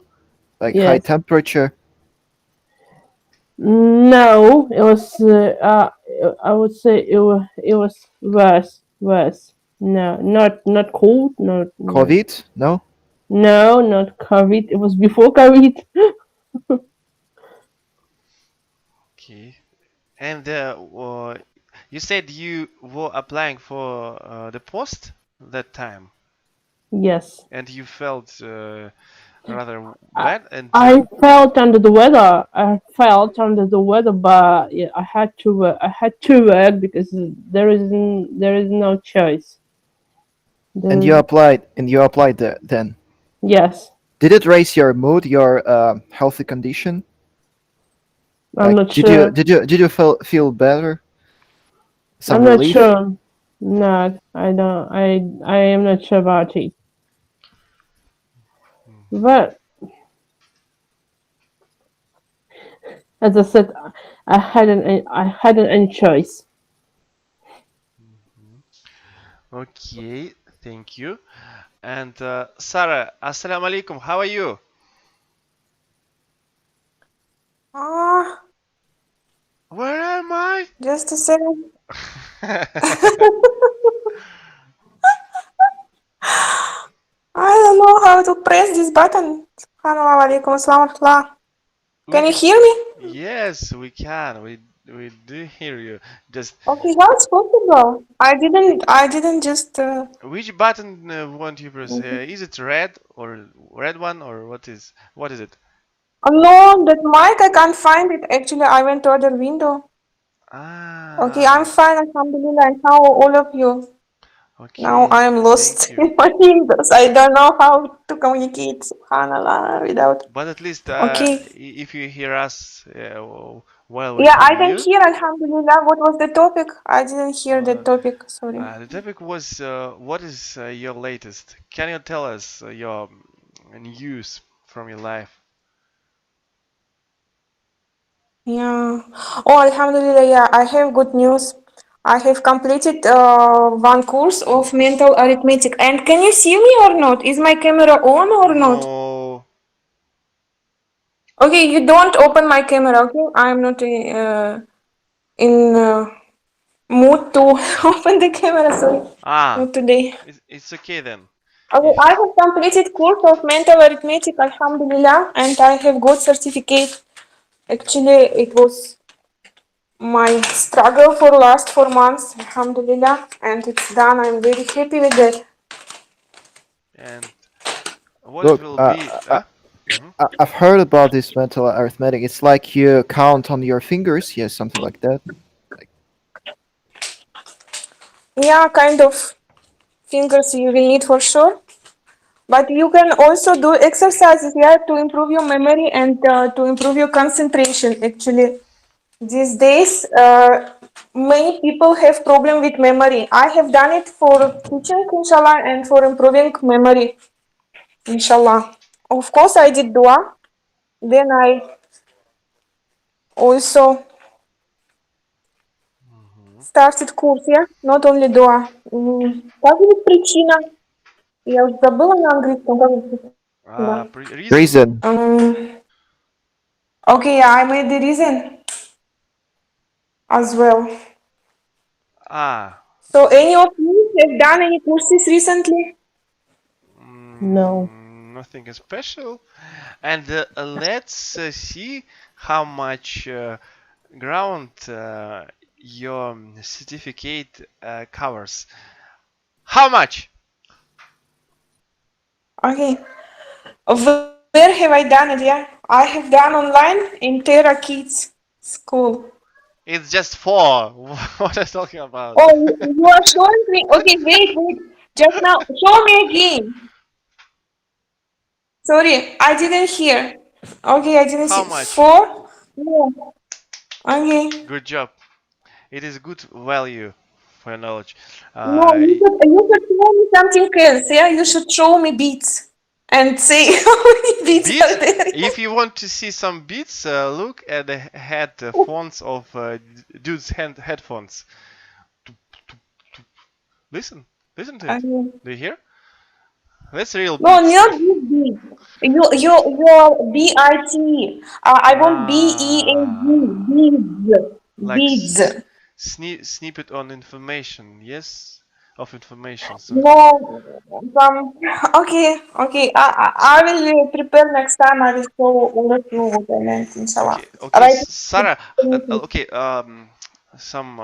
like high Yes. temperature. No, it was. I would say it was worse. No, not cold. No, COVID? No? no, not COVID. It was before COVID. Okay. And you said you were applying for the post that time, Yes. and you felt rather I, bad, and I felt under the weather. I felt under the weather, but yeah, I had to work. I had to work because there is no choice. And There, you applied then. yes, Did it raise your mood, your healthy condition? I'm Like, not did you sure. did you did you feel better? Some I'm not relief? sure. No, I don't. I am not sure about it. But as I said, I hadn't any choice. okay, thank you. And Sarah, assalamu alaikum. How are you? Ah, Where am I? just a second. I don't know how to press this button. Subhanallah alaikum assalam. Can you Which? hear me? Yes, we can. We do hear you. Just Okay, how it's possible? I didn't just which button won't you press? Is it red or red one or what is it? no, that mic I can't find it. Actually, I went to other window. Okay, I'm Ah, fine, alhamdulillah. And how all of you? Now okay. I'm Thank lost you. in my windows. I don't know how to communicate, subhanallah, without. But at least Okay. if you hear us while we Yeah, hear I can you, hear, alhamdulillah. What was the topic? I didn't hear the uh, topic, sorry. the topic was what is your latest? Can you tell us your news from your life? Yeah. Oh, alhamdulillah, yeah, I have good news. I have completed one course of mental arithmetic. And can you see me or not? Is my camera on or not? No. Okay, you don't open my camera, okay? I'm not in mood to open the camera, sorry. Ah, Not today. it's okay then. Okay, If I have completed course of mental arithmetic, alhamdulillah, and I have got certificate. Actually, it was my struggle for last 4 months, alhamdulillah, and it's done. I'm very happy with that. and what it Look, will be? Mhm. I've heard about this mental arithmetic. It's like you count on your fingers, yes, something like that. Yeah, kind of fingers you will need for sure. But you can also do exercises, yeah, to improve your memory and to improve your concentration. Actually, these days, many people have problem with memory. I have done it for teaching, inshallah, and for improving memory, inshallah. Of course, I did dua. Then I also started курс, yeah? Not only dua. Как будет причина? Я уже забыла на английском, как будет. Да. Reason. Reason. Okay, yeah, I made the reason as well. Ah. So, any of you have done any courses recently? No. Nothing special. And let's see how much ground your certificate covers. How much? Okay. Where have I done it? Yeah, I have done online in Terra Kids School. It's just 4. What are you talking about? Oh, you are showing me. Okay, wait. Just now, show me again. Sorry, I didn't hear. Okay, I didn't How see. much? 4? No. Okay. Good job. It is good value for your knowledge. No, you should show me something else. Yeah, you should show me beats. and say how many beats Beats? are there. If you want to see some beats, look at the headphones of dude's headphones. Listen to it. Do you hear? That's real No, beats. not this beat. Your B-I-T. I want B-E-A-D. Beads. Like Beads. snippet on information. Yes, of information. No, okay. I will prepare next time. I will show let you what I meant, inshallah. Okay, Right. Sarah. Okay, some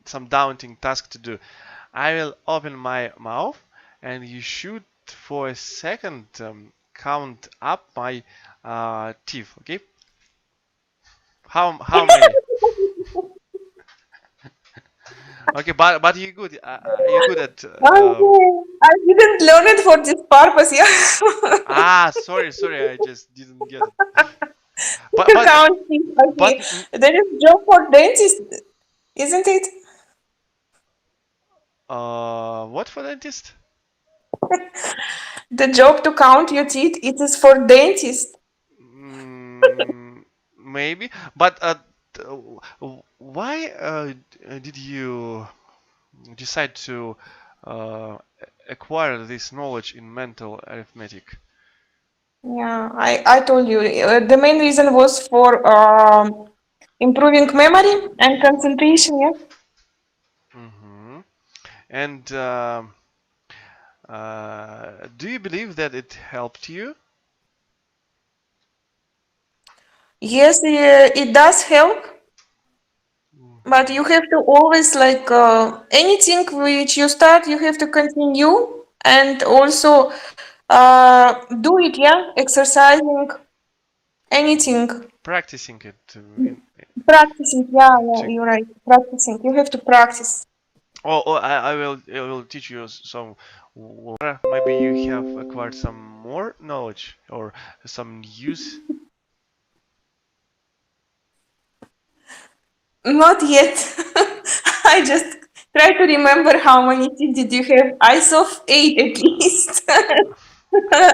some daunting task to do. I will open my mouth, and you should for a second count up my teeth. Okay. How many? Okay, but you're good. You're good at. Okay. I didn't learn it for this purpose, yeah. Sorry. I just didn't get it. You But count teeth, okay. There is job for dentist, isn't it? what for dentist? The job to count your teeth, it is for dentist. Maybe, but why did you decide to acquire this knowledge in mental arithmetic? Yeah, I told you. The main reason was for improving memory and concentration, yeah. And do you believe that it helped you? Yes, it does help, but you have to always like anything which you start, you have to continue and also do it, yeah, exercising, anything, Practicing it. practicing. Yeah, you're right. Practicing. You have to practice. I will teach you some. Maybe you have acquired some more knowledge or some use. Not yet. I just try to remember how many teeth did you have. I saw 8 at least.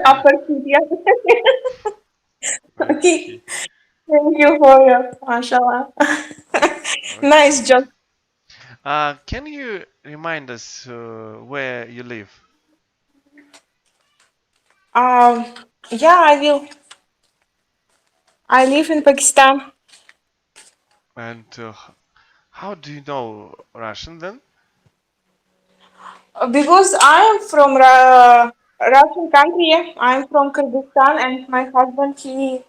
Upper teeth, yeah. Okay. Thank you for your mashallah. Nice job. Can you remind us where you live? Yeah, I will. I live in Pakistan. And how do you know Russian then? Because I am from Russian country, yeah. I am from Kyrgyzstan, and my husband he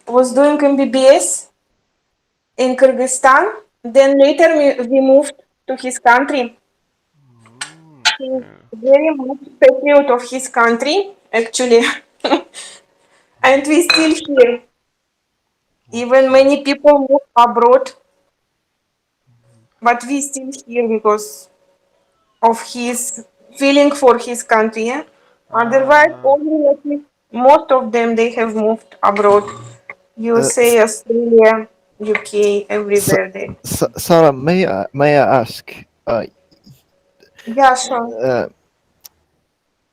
was doing MBBS in Kyrgyzstan. Then later we moved to his country. He's very much patriot of his country, actually, and we still here. Even many people move abroad, but we still here because of his feeling for his country. Yeah? Otherwise, all relatives, most of them they have moved abroad. USA, Australia, UK, everywhere they. Sarah, may I ask? Yeah, sure.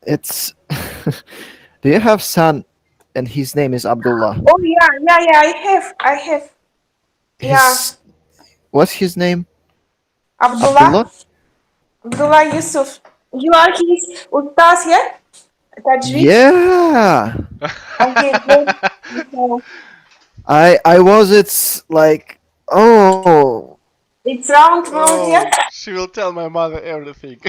It's do you have son, and his name is Abdullah? Oh yeah. I have. Yeah, What's his name? Abdullah. Abdullah Yusuf. You are his ustaz, yeah? Tajweed? Yeah. Okay, good. I was. It's like, oh. It's round, yeah? She will tell my mother everything.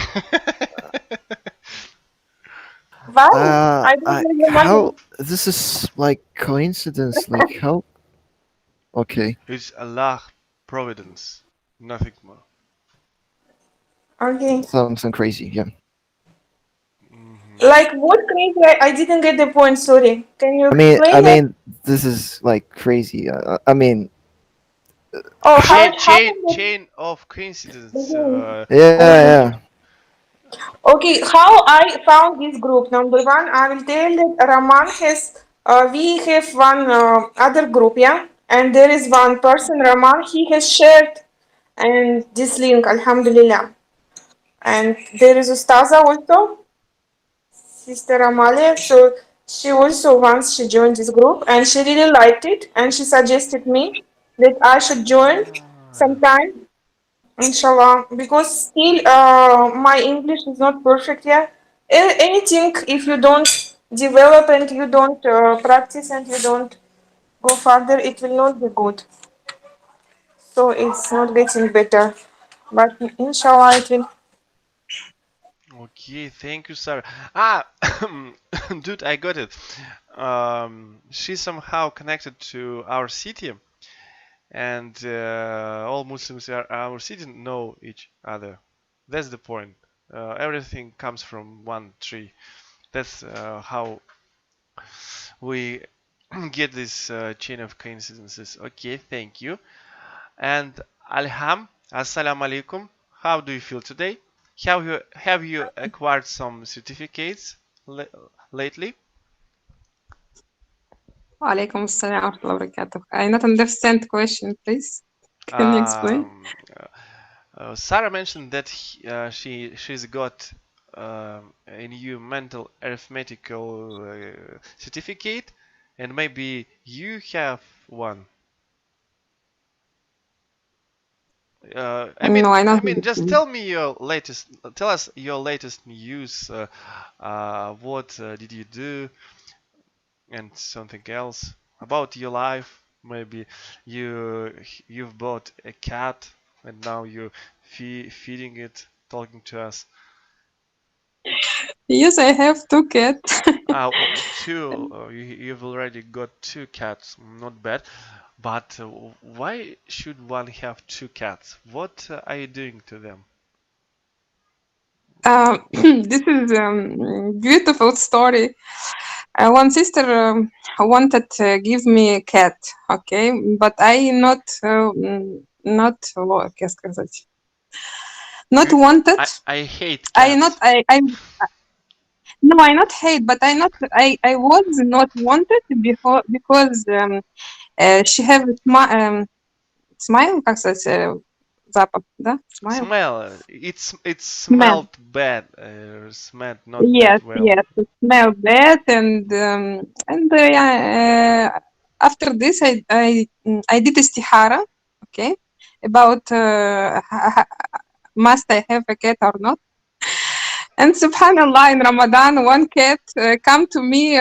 Why? I don't know your How money. this is like coincidence? Like how? Okay. It's Allah providence, nothing more. Okay. Something crazy. Yeah. Like what crazy? I didn't get the point, sorry. Can you I explain it? mean, this is like crazy. I mean, Oh, Chain of coincidence. yeah. Okay, how I found this group? Number one, I will tell that Raman has, we have one other group, yeah? And there is one person, Raman, he has shared and this link, Alhamdulillah. And there is Ustaza also. Sister Amalia. So she also once she joined this group and she really liked it and she suggested me that I should join sometime, inshallah, because still my English is not perfect yet. Anything if you don't develop and you don't practice and you don't go further, it will not be good. So it's not getting better, but inshallah it will. Okay, thank you, Sarah. Dude, I got it. She's somehow connected to our city, and all Muslims in our city know each other. That's the point. Everything comes from one tree. That's how we get this chain of coincidences. Okay, thank you. And Alham, Assalamu alaikum. How do you feel today? Have you acquired some certificates lately? Walaikum assalam wa rahmatullahi wa barakatuh. I not understand question, please. Can you explain? Sarah mentioned that she's got a new mental arithmetical certificate, and maybe you have one. No, I not Just understand. tell us your latest news. What did you do, and something else about your life. Maybe you've bought a cat, and now you're feeding it, talking to us. Yes, I have two cats. Two. You've already got two cats. Not bad. But why should one have two cats? What are you doing to them? This is beautiful story. One sister wanted to give me a cat, okay, but I как сказать, not wanted. I hate I cats. not I no, I not hate, but I was not wanted because she have smile, как сказать, запах, да, smile. Smell. It's Smell. smelled bad. Smelled not Yes, that well. yes, it smell bad, and yeah, after this, I did istihara, okay, about must I have a cat or not. And subhanallah, in Ramadan, one cat come to me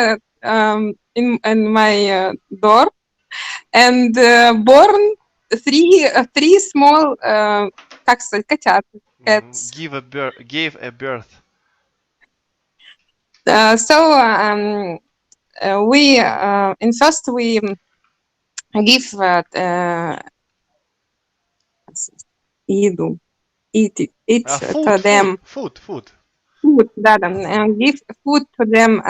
in my door and born three small как сказать, котят, cats. Gave a birth. So we in first we give еду, eat to them Food. food, да, give food to them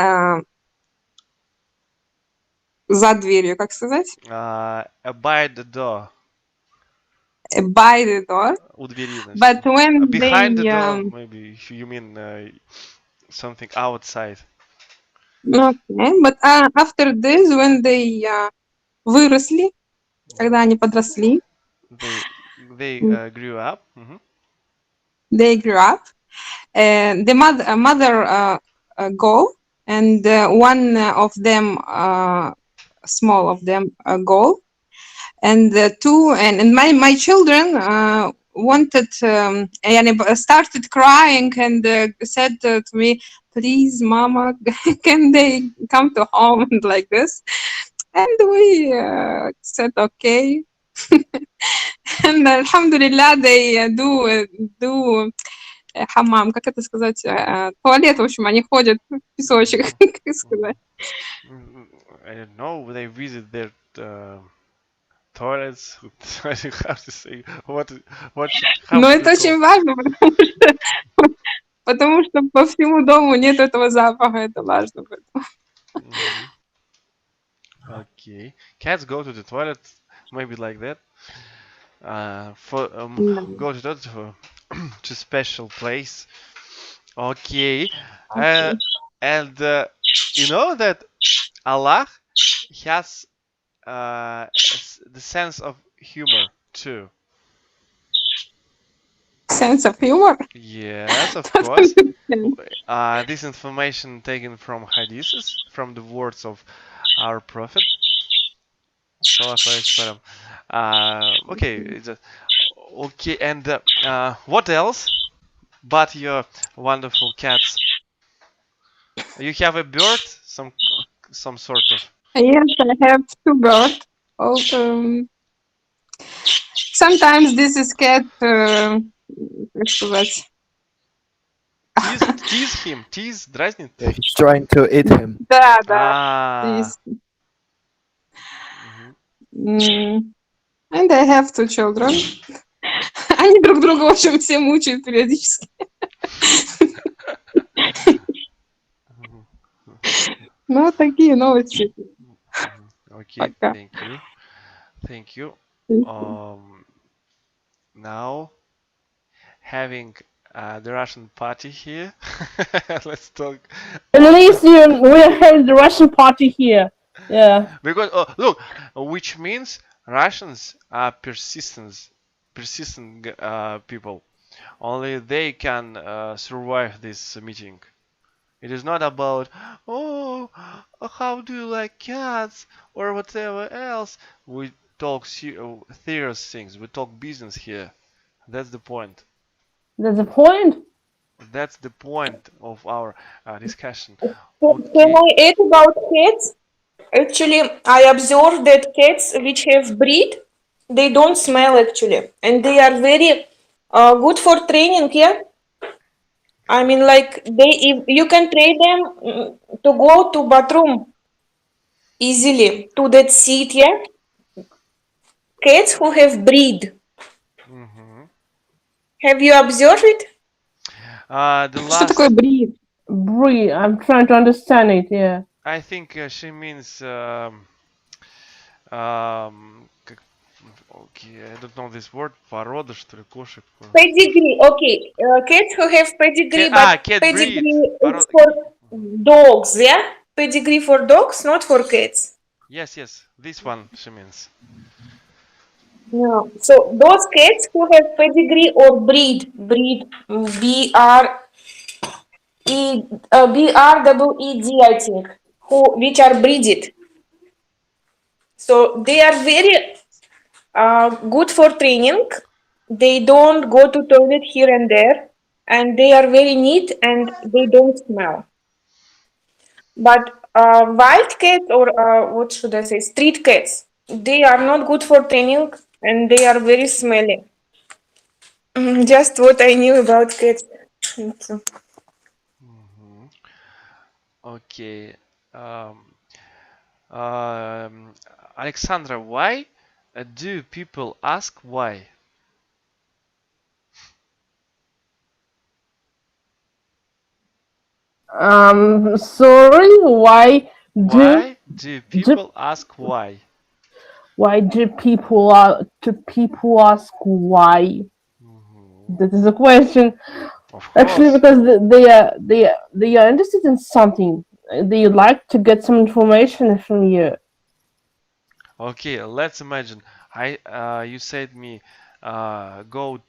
за дверью, как сказать? By the door. By the door. У двери, значит. But when behind they the door, maybe if you mean something outside. okay, but after this, when they выросли, когда они подросли, they grew up. they grew up, the mother go, and one of them, small of them, go, and two, and my children wanted, يعني started crying and said to me, please, mama, can they come to home and like this? And we said okay. And alhamdulillah, they do хамам, как это сказать, туалет, в общем, они ходят в песочек, как сказать. I don't know, they visit their toilets, how to say, what Но это очень важно, потому что по всему дому нет этого запаха, это важно. Okay, cats go to the toilet, maybe like that. Go to the to special place. Okay, and you know that Allah has the sense of humor too. sense of humor. Yes, of Don't course. understand. This information taken from hadiths, from the words of our Prophet. Sallallahu Alaihi Wasallam. Okay, okay, and what else but your wonderful cats? You have a bird, some sort of. Yes, I have two birds. Also, sometimes this is cat. Как сказать? Tease him, дразнит. Yeah, he's trying to eat him. Да, да. Ah. This. And I have two children. Они друг друга, в общем, все мучают периодически. Ну, такие новости. Okay, Пока. thank you. Now having the Russian party here. Let's talk. At least we are having the Russian party here. Yeah. Because look, which means Russians are persistent people. Only they can survive this meeting. It is not about, oh, how do you like cats or whatever else. We talk serious things. We talk business here. That's the point. That's the point. That's the point of our discussion. Can Okay. I add about cats? Actually, I observed that cats which have breed, they don't smell actually, and they are very good for training. Yeah, I mean, like if you can train them to go to bathroom easily to that seat. Yeah, cats who have breed. Have you observed it? The Что last, такое брит? Breed. I'm trying to understand it. Yeah. I think she means okay, I don't know this word. Порода, что ли, кошек. Pedigree. Okay, cats who have pedigree, but cat pedigree breed. is for dogs. Yeah, pedigree for dogs, not for cats. Yes, this one she means. No. So those cats who have pedigree or breed, B R E D, I think, which are breeded. So they are very good for training. They don't go to toilet here and there, and they are very neat and they don't smell. But wild cats or what should I say, street cats, they are not good for training and they are very smelly. Just what I knew about cats. Okay. Alexandra, why do people ask why? Sorry. Why Why do people ask why? Why do people ask why? That is a question. Of Actually, course. because they are interested in something. They like to get some information from you. Okay, let's imagine. You said me go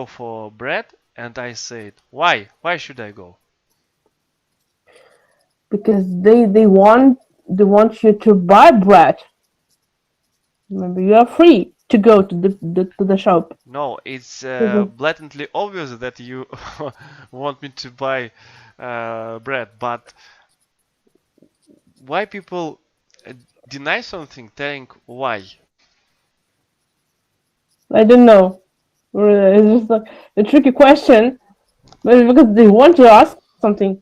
for bread, and I said why? Why should I go? Because they want you to buy bread. Maybe you are free to go to the shop. No, it's blatantly obvious that you want me to buy bread, but why people deny something telling why? I don't know. It's just like a tricky question. Maybe because they want to ask something.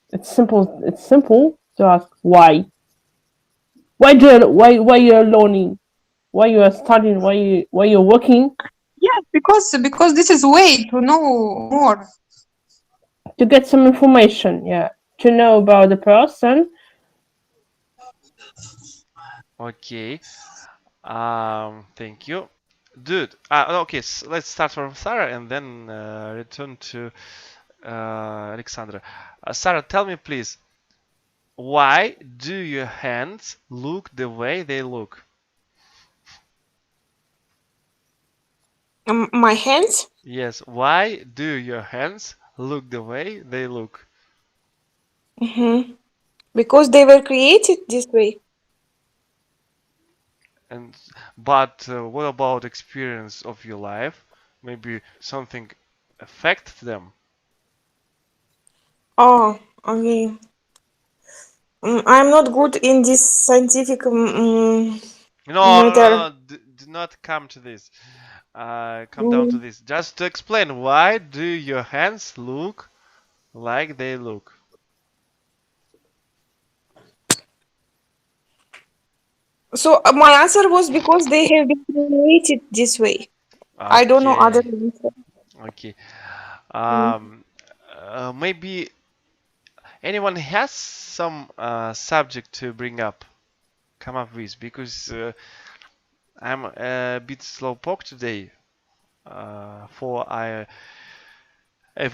It's simple. It's simple to ask why. Why you're learning? Why you are studying? Why you're working? Yeah, because this is way to know more. To get some information, yeah. To know about the person. Okay. Thank you. Dude. Okay, let's start from Sarah and then return to Alexandra. Sarah, tell me please, why do your hands look the way they look? My hands? Yes, why do your hands look the way they look? Because they were created this way. And but what about experience of your life? Maybe something affect them. Oh, okay. I'm not good in this scientific No, no, matter. no, no. Do not come to this. Come down to this. Just to explain, why do your hands look like they look? So my answer was because they have been created this way. I don't know other Okay, answer. okay. Mm. Maybe anyone has some subject to bring up, come up with, because I'm a bit slowpoke today. For I've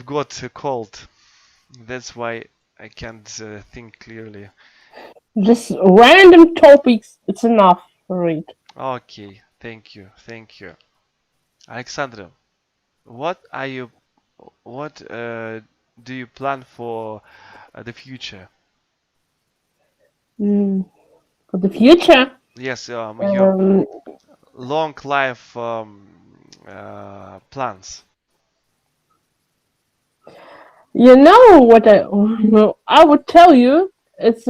got a cold. That's why I can't think clearly. Just random topics. It's enough for it. Okay, thank you, thank you, Alexandra. What are you? What do you plan for the future? For the future, Yes, your um, long life plans. you know what I would tell you. It's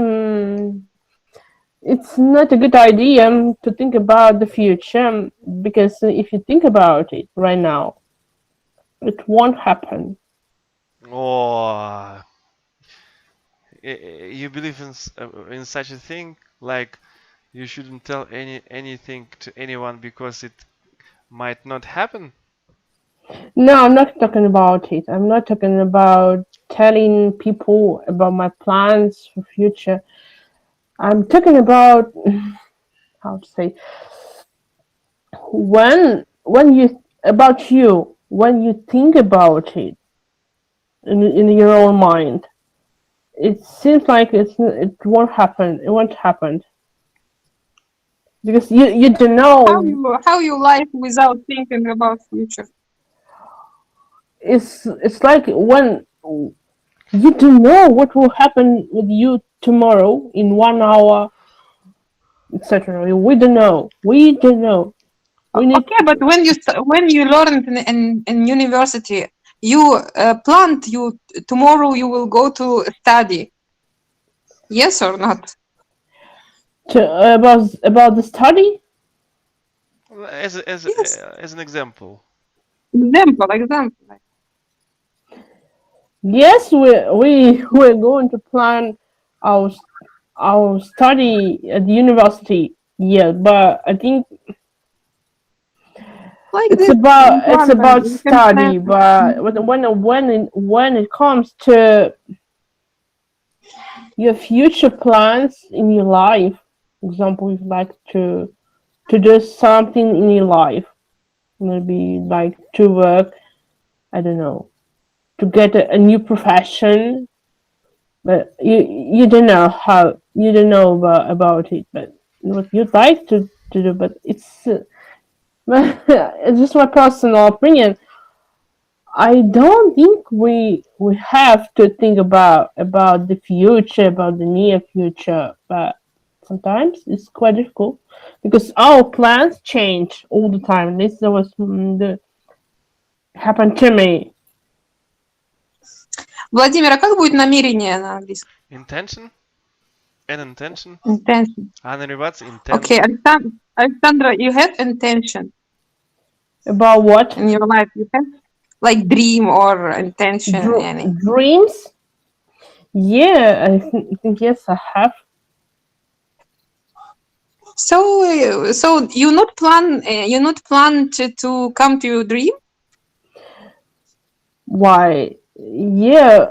not a good idea to think about the future because if you think about it right now, it won't happen. Oh, you believe in such a thing? Like you shouldn't tell anything to anyone because it might not happen? No, I'm not talking about it. I'm not talking about telling people about my plans for future. I'm talking about how to say when you about you when you think about it in your own mind. It seems like it won't happen. It won't happen because you don't know. How you live without thinking about future? It's like when you don't know what will happen with you tomorrow in 1 hour, etc. We don't know. We don't know. We need. Okay, but when you learned in university, you planned you tomorrow you will go to study. Yes or not? To, about the study. Yes. As an example. Example. Yes, we're going to plan our our study at the university. Yeah, but I think Like it's this about plan. You can plan. study. But when it comes to your future plans in your life, for example, if you like to do something in your life, maybe like to work. I don't know, to get a new profession, but you don't know how, you don't know about it, but what you'd like to do, but it's just my personal opinion. I don't think we have to think about the future, about the near future, but sometimes it's quite difficult because our plans change all the time. This was the happened to me. Владимир, а как будет намерение на английском? Intention? An intention? Intention. Anna, what's intent? Okay, Alexandra, you have intention About what? in your life. You have like dream or intention. any. Dreams? Yeah, I think yes, I have. So you not plan to come to your dream? Why? Yeah,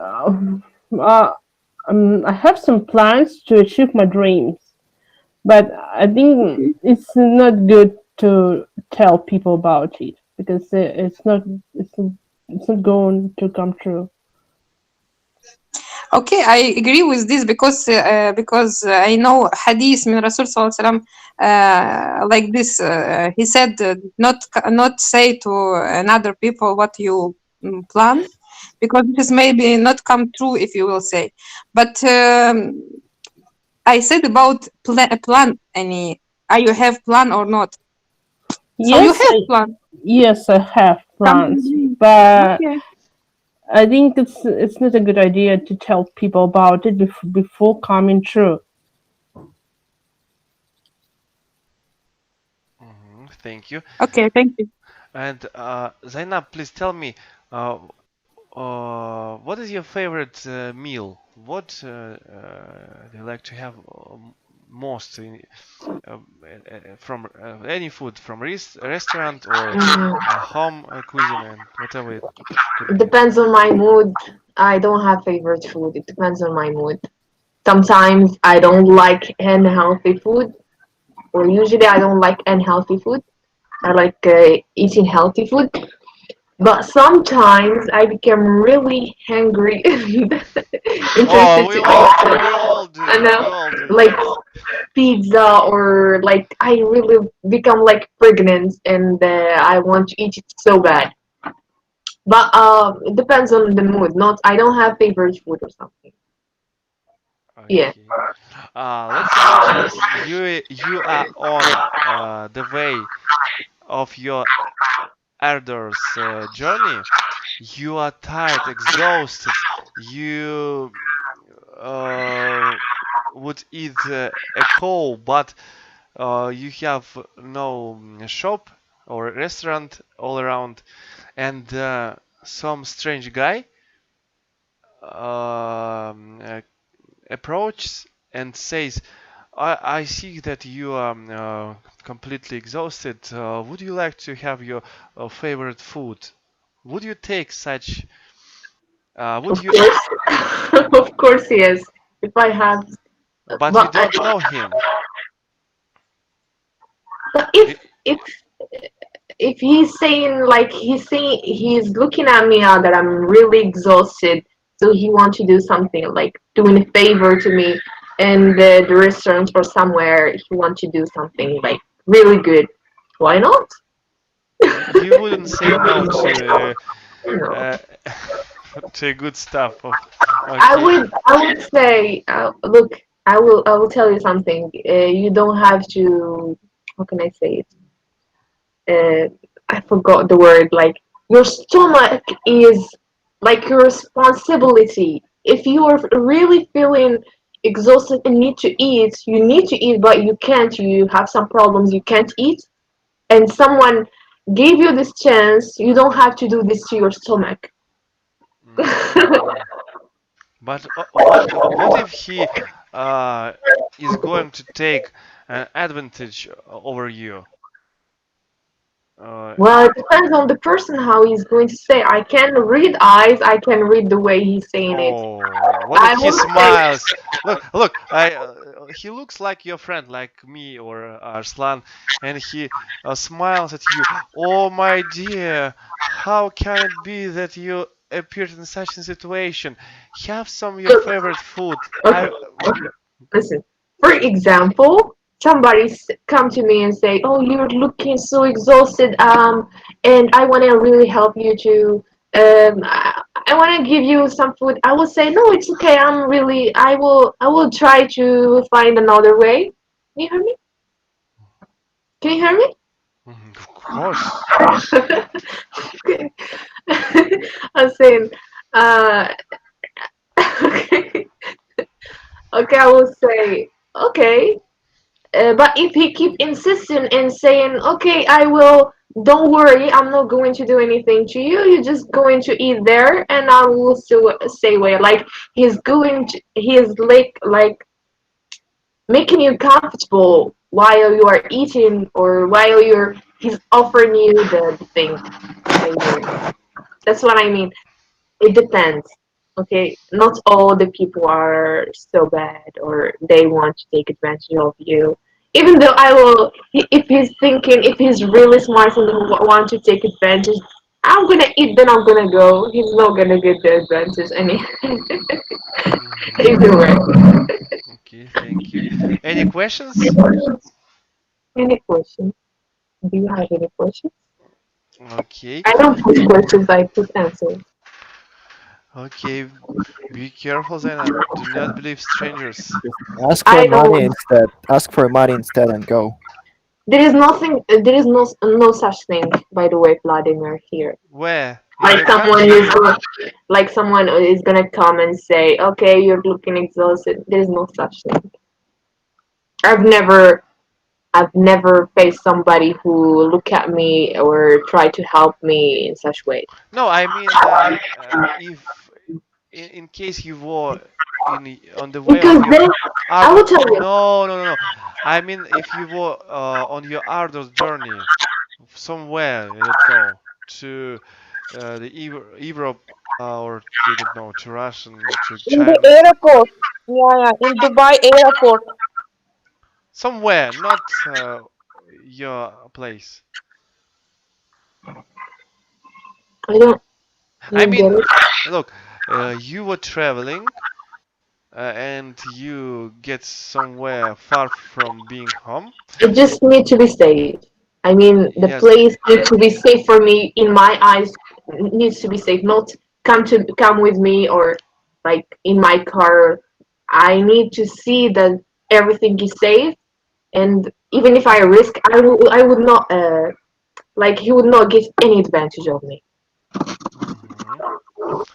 I have some plans to achieve my dreams, but I think it's not good to tell people about it because it's not going to come true. Okay, I agree with this because I know hadith min Rasul Sallallahu Alaihi Wasallam like this. He said not say to another people what you plan, because this maybe not come true if you will say. But I said about plan. Any, are you have plan or not? So you Yes, have plan. yes, I have plans, Something- but Okay. I think it's not a good idea to tell people about it before coming true. Thank you. Okay. Thank you. And Zainab, please tell me, uh, what is your favorite meal? What do you like to have most from any food, from restaurant or home cuisine, and whatever it could It be? depends on my mood. I don't have favorite food. It depends on my mood. Sometimes I don't like unhealthy food, or usually I don't like unhealthy food. I like eating healthy food. But sometimes I become really hungry and Oh, interested to we all, eat. we all do. I We know, all do. like pizza, or like I really become like pregnant and I want to eat it so bad. But it depends on the mood. Not I don't have favorite food or something. Yeah. Okay. Let's imagine you are on the way of your Ardor's journey. You are tired, exhausted. You would eat a cow, but you have no shop or restaurant all around, and some strange guy approaches and says, I see that you are completely exhausted. Would you like to have your favorite food? Would you take such? Would Of you? course. Of course, yes. If I have, But you but don't know him. but Y- if he's saying like he's looking at me now that I'm really exhausted, so he wants to do something like doing a favor to me, and the restaurant or somewhere he wants to do something like really good. Why not? You wouldn't say no to No. to good stuff. I Okay. would say look, I will tell you something. You don't have to. How can I say it? I forgot the word. Like your stomach is like your responsibility. If you are really feeling exhausted and need to eat, you need to eat, but you can't. You have some problems. You can't eat, and someone gave you this chance. You don't have to do this to your stomach. Mm. But what if he uh, is going to take an advantage over you? Uh, Well, it depends on the person how he's going to say. I can read eyes. I can read the way he's saying it. Oh, what if I he will say, smiles? Look, he looks like your friend, like me or Arslan, and he smiles at you. Oh, my dear, how can it be that you appeared in such a situation? Have some of your look, favorite food. okay, okay, listen. For example, somebody come to me and say, "Oh, you're looking so exhausted. And I want to really help you to. I want to give you some food." I will say, "No, it's okay. I'm really. I will try to find another way." Can you hear me? Can you hear me? Of course. Okay. I'm saying, uh, okay, okay, I will say, okay, but if he keep insisting and saying, okay, I will, don't worry, I'm not going to do anything to you. You're just going to eat there, and I will still stay away. Like he's like making you comfortable while you are eating or while he's offering you the thing. That's what I mean. It depends. Okay, not all the people are so bad or they want to take advantage of you. Even though if he's thinking, if he's really smart and want to take advantage, I'm gonna eat, then I'm gonna go. He's not gonna get the advantage any Mhm. either way. Okay, thank you. Any questions? Any questions? Do you have any questions? Okay, I don't put questions, I put answers. okay. Be careful, Zainab. Do not believe strangers. Ask for I money don't. instead. Ask for money instead and go. There is nothing. There is no such thing, by the way, Vladimir. Here, Where? In like your someone country? is going, like someone is gonna come and say, "Okay, you're looking exhausted." There is no such thing. I've never, I've never faced somebody who look at me or try to help me in such way. No, I mean, if in case you were on the way of Because your then, I ardor, will tell you. no, no, no, no. I mean, if you were on your ardor journey somewhere, I don't know, to the Europe or I don't know, to Russian, to In the China, airport. Yeah, yeah, in Dubai airport. somewhere, not your place. I don't. I You get mean, it? look, you were traveling and you get somewhere far from being home. It just need to be safe. I mean, the Yes. place needs to be safe for me. In my eyes, needs to be safe. Not come with me or like in my car. I need to see that everything is safe. And even if I risk, I would not like he would not get any advantage of me. Hmm.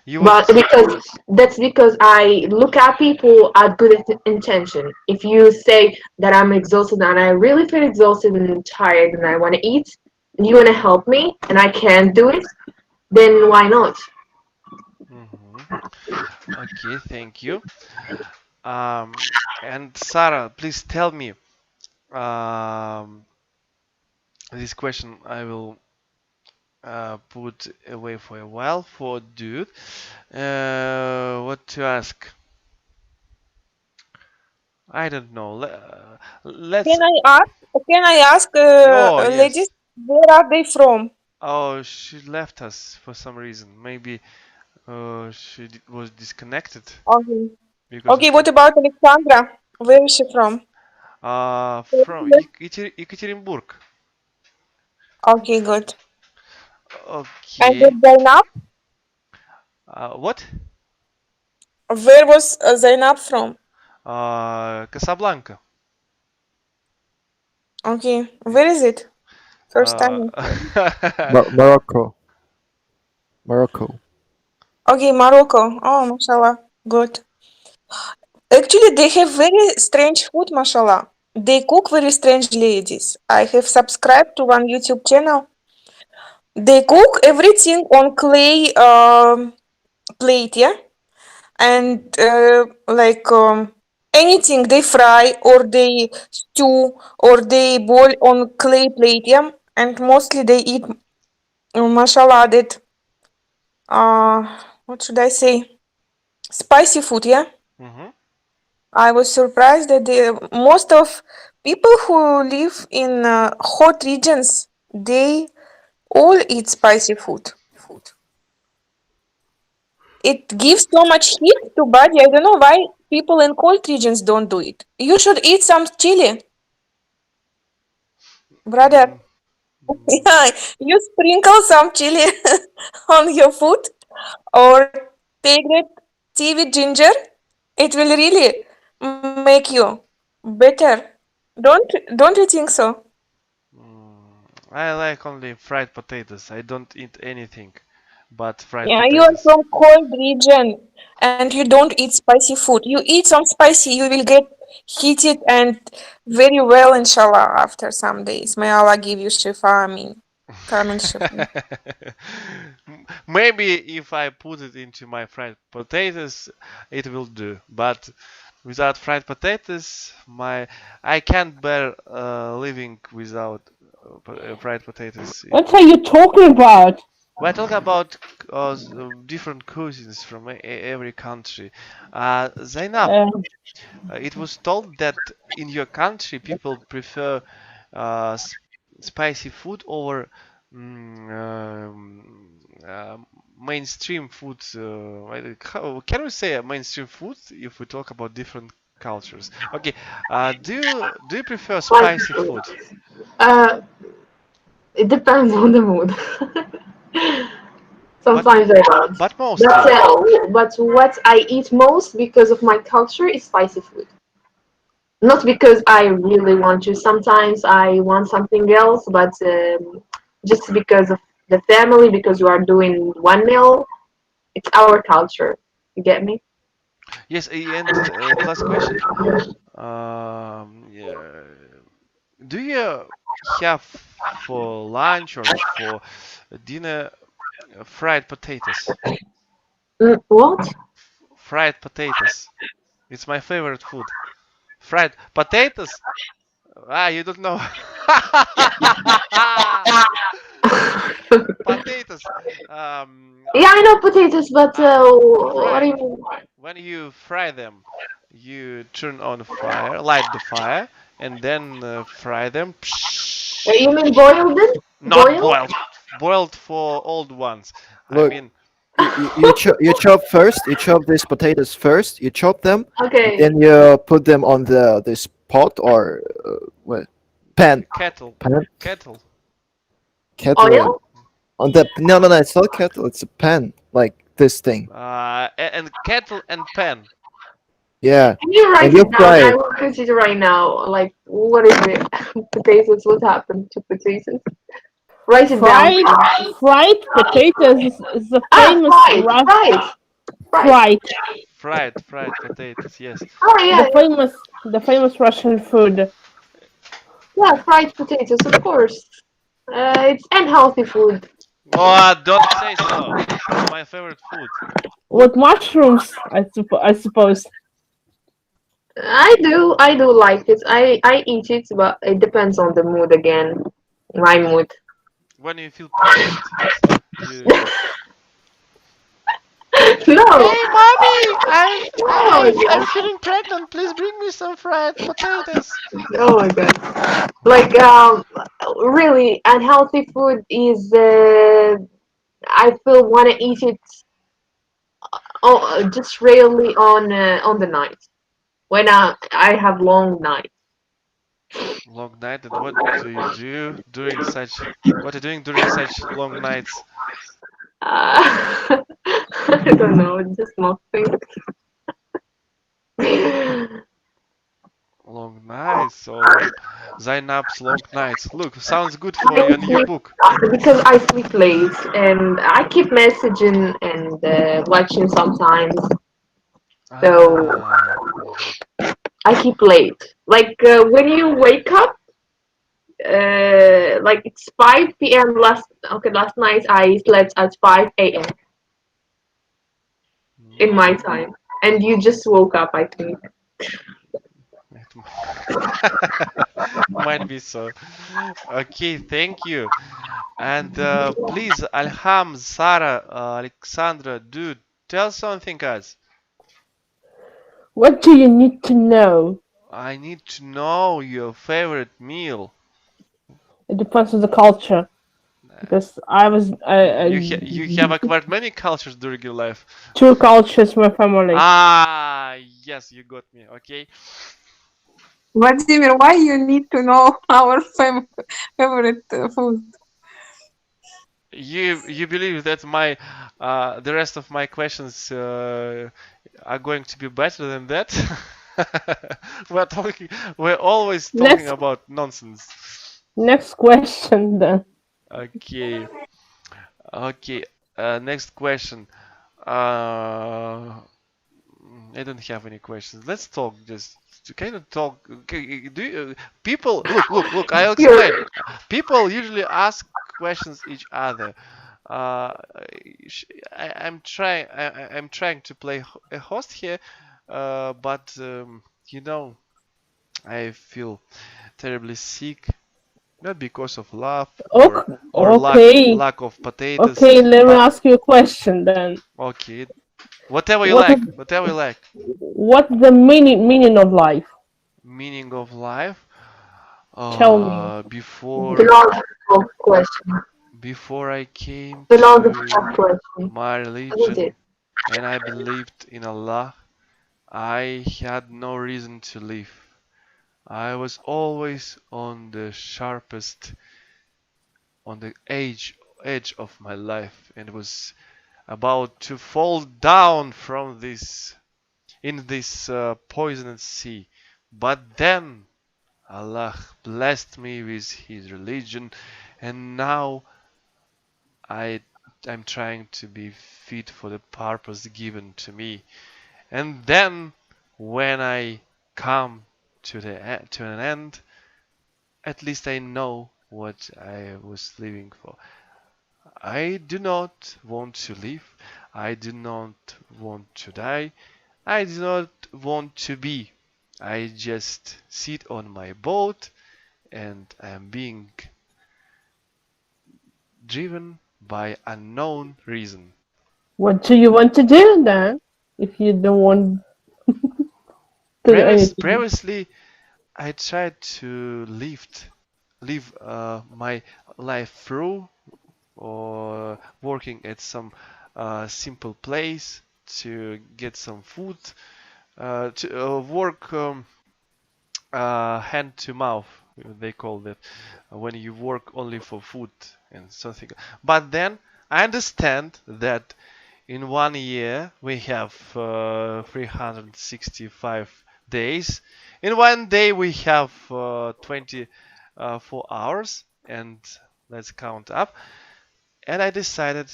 You would. But because that's because I look at people at good intention. If you say that I'm exhausted and I really feel exhausted and tired and I want to eat, and you want to help me and I can't do it, then why not? Hmm. Okay, thank you. And Sarah, please tell me. Um, this question I will put away for a while for dude. What to ask? I don't know. Let's. Can I ask? Can I ask, Oh ladies, yes. where are they from? Oh, she left us for some reason. Maybe she was disconnected Okay. because Okay, of what it. about Alexandra? Where is she from? From Ekaterinburg. Okay, good. And Okay. with Zainab? What? Where was Zainab from? Casablanca. Okay, where is it? First Uh, time. Morocco. Morocco. Okay, Morocco. Oh, mashallah. Good. Actually, they have very strange food, mashallah. They cook very strange ladies. I have subscribed to one YouTube channel. They cook everything on clay plate, yeah? And anything they fry or they stew or they boil on clay plate, yeah? And mostly they eat, mashallah, that, what should I say? Spicy food, yeah? mhm. I was surprised that most of people who live in hot regions, they all eat spicy food. It gives so much heat to body. I don't know why people in cold regions don't do it. You should eat some chili, brother. Mm, Yeah, you sprinkle some chili on your food or take that tea with ginger. It will really make you better. Don't you think so? I like only fried potatoes. I don't eat anything but fried Yeah, you are potatoes. from cold region and you don't eat spicy food. You eat some spicy, you will get heated and very well, inshallah, after some days. May Allah give you shifa, I mean. Kamil shifa. Maybe if I put it into my fried potatoes, it will do. But without fried potatoes, I can't bear living without fried potatoes. What are you talking about? We're talking about different cuisines from every country. Zainab, Uh, it was told that in your country people prefer uh, s- spicy food over Mainstream food. How can we say a mainstream food if we talk about different cultures? Okay. Do you prefer Spicy spicy food. food? Uh, it depends on the mood. But Sometimes I don't. but mostly. But what I eat most because of my culture is spicy food. Not because I really want to. Sometimes I want something else, but just because of the family, because you are doing one meal, it's our culture. You get me? Yes, and last question. Yeah. Do you have for lunch or for dinner fried potatoes? What? Fried potatoes. It's my favorite food. Fried potatoes? Ah, you don't know. Potatoes. Yeah, I know potatoes, but what do Fried. you mean? When you fry them, you turn on fire, light the fire, and then fry them. You mean boiled then? Not Boiled? boiled. Boiled for old ones. I Look, mean, you chop first. You chop these potatoes first. You chop them, and Okay. then you put them on the this pot or what pan kettle. pan Kettle. kettle Oil? on the no, it's not kettle. It's a pan like this thing. And kettle and pan. Yeah, Can you and write you it down? fry I it. will put it right now. Like, what is it? Potatoes. What happened to potatoes? Write it down. Fried potatoes is the Ah, famous fried, fried, fried. fried, Fried potatoes. Yes. Oh yeah, yeah, the famous Russian food. yeah, fried potatoes, of course. It's unhealthy food. Oh, don't say so. It's my favorite food. With mushrooms, I suppose. I do like it. I eat it, but it depends on the mood again. My mood. When you feel pregnant, you. No, Hey, mommy! oh my I'm god, feeling pregnant. Please bring me some fried potatoes. oh my god. Like really unhealthy food is. I feel wanna eat it just rarely on the night when I have long nights. Long night, and what do you do during such? What are you doing during such long nights? I don't know, just nothing. Long nights, so Zainab's long nights. Look, sounds good for I your new sleep book. because I sleep late and I keep messaging and watching sometimes. So Ah, I keep late. Like when you wake up, like it's 5 p.m. Last night I slept at 5 a.m. in my time, and you just woke up, I think. might be so. Okay, thank you. And please, Alham, Sarah, Alexandra, dude, tell something, guys. What do you need to know? I need to know your favorite meal. It depends on the culture. Because You have acquired many cultures during your life. two cultures, my family. Ah, yes, you got me. Okay. Vladimir, why you need to know our favorite food? You believe that my the rest of my questions are going to be better than that? We're always talking Next about nonsense. next question then. Okay. Okay. Next question. Uh, I don't have any questions. Let's talk just to kind of talk. Okay, do you, people look? I'll explain. People usually ask questions each other. Uh, I'm trying to play a host here, but you know, I feel terribly sick, not because of love or Okay. lack of potatoes, Okay, let me but ask you a question then. okay, whatever you What like, is whatever you like. what's the meaning of life? Meaning of life. Tell me. Before Philosophical question. before I came Philosopher to question, my isn't religion it? and I believed in Allah, I had no reason to live. I was always on the sharpest, on the edge of my life, and was about to fall down from this in this poisonous sea. But then Allah blessed me with His religion, and now I I'm trying to be fit for the purpose given to me. And then when I come to an end, at least I know what I was living for. I do not want to live. I do not want to die. I do not want to be. I just sit on my boat and I am being driven by unknown reason. What do you want to do then? If you don't want to do anything. Previously, I tried to live my life through or working at some simple place to get some food, to work hand to mouth, they call that, when you work only for food and something. But then I understand that in 1 year we have 365 days. In one day we have 24 hours, and let's count up. And I decided,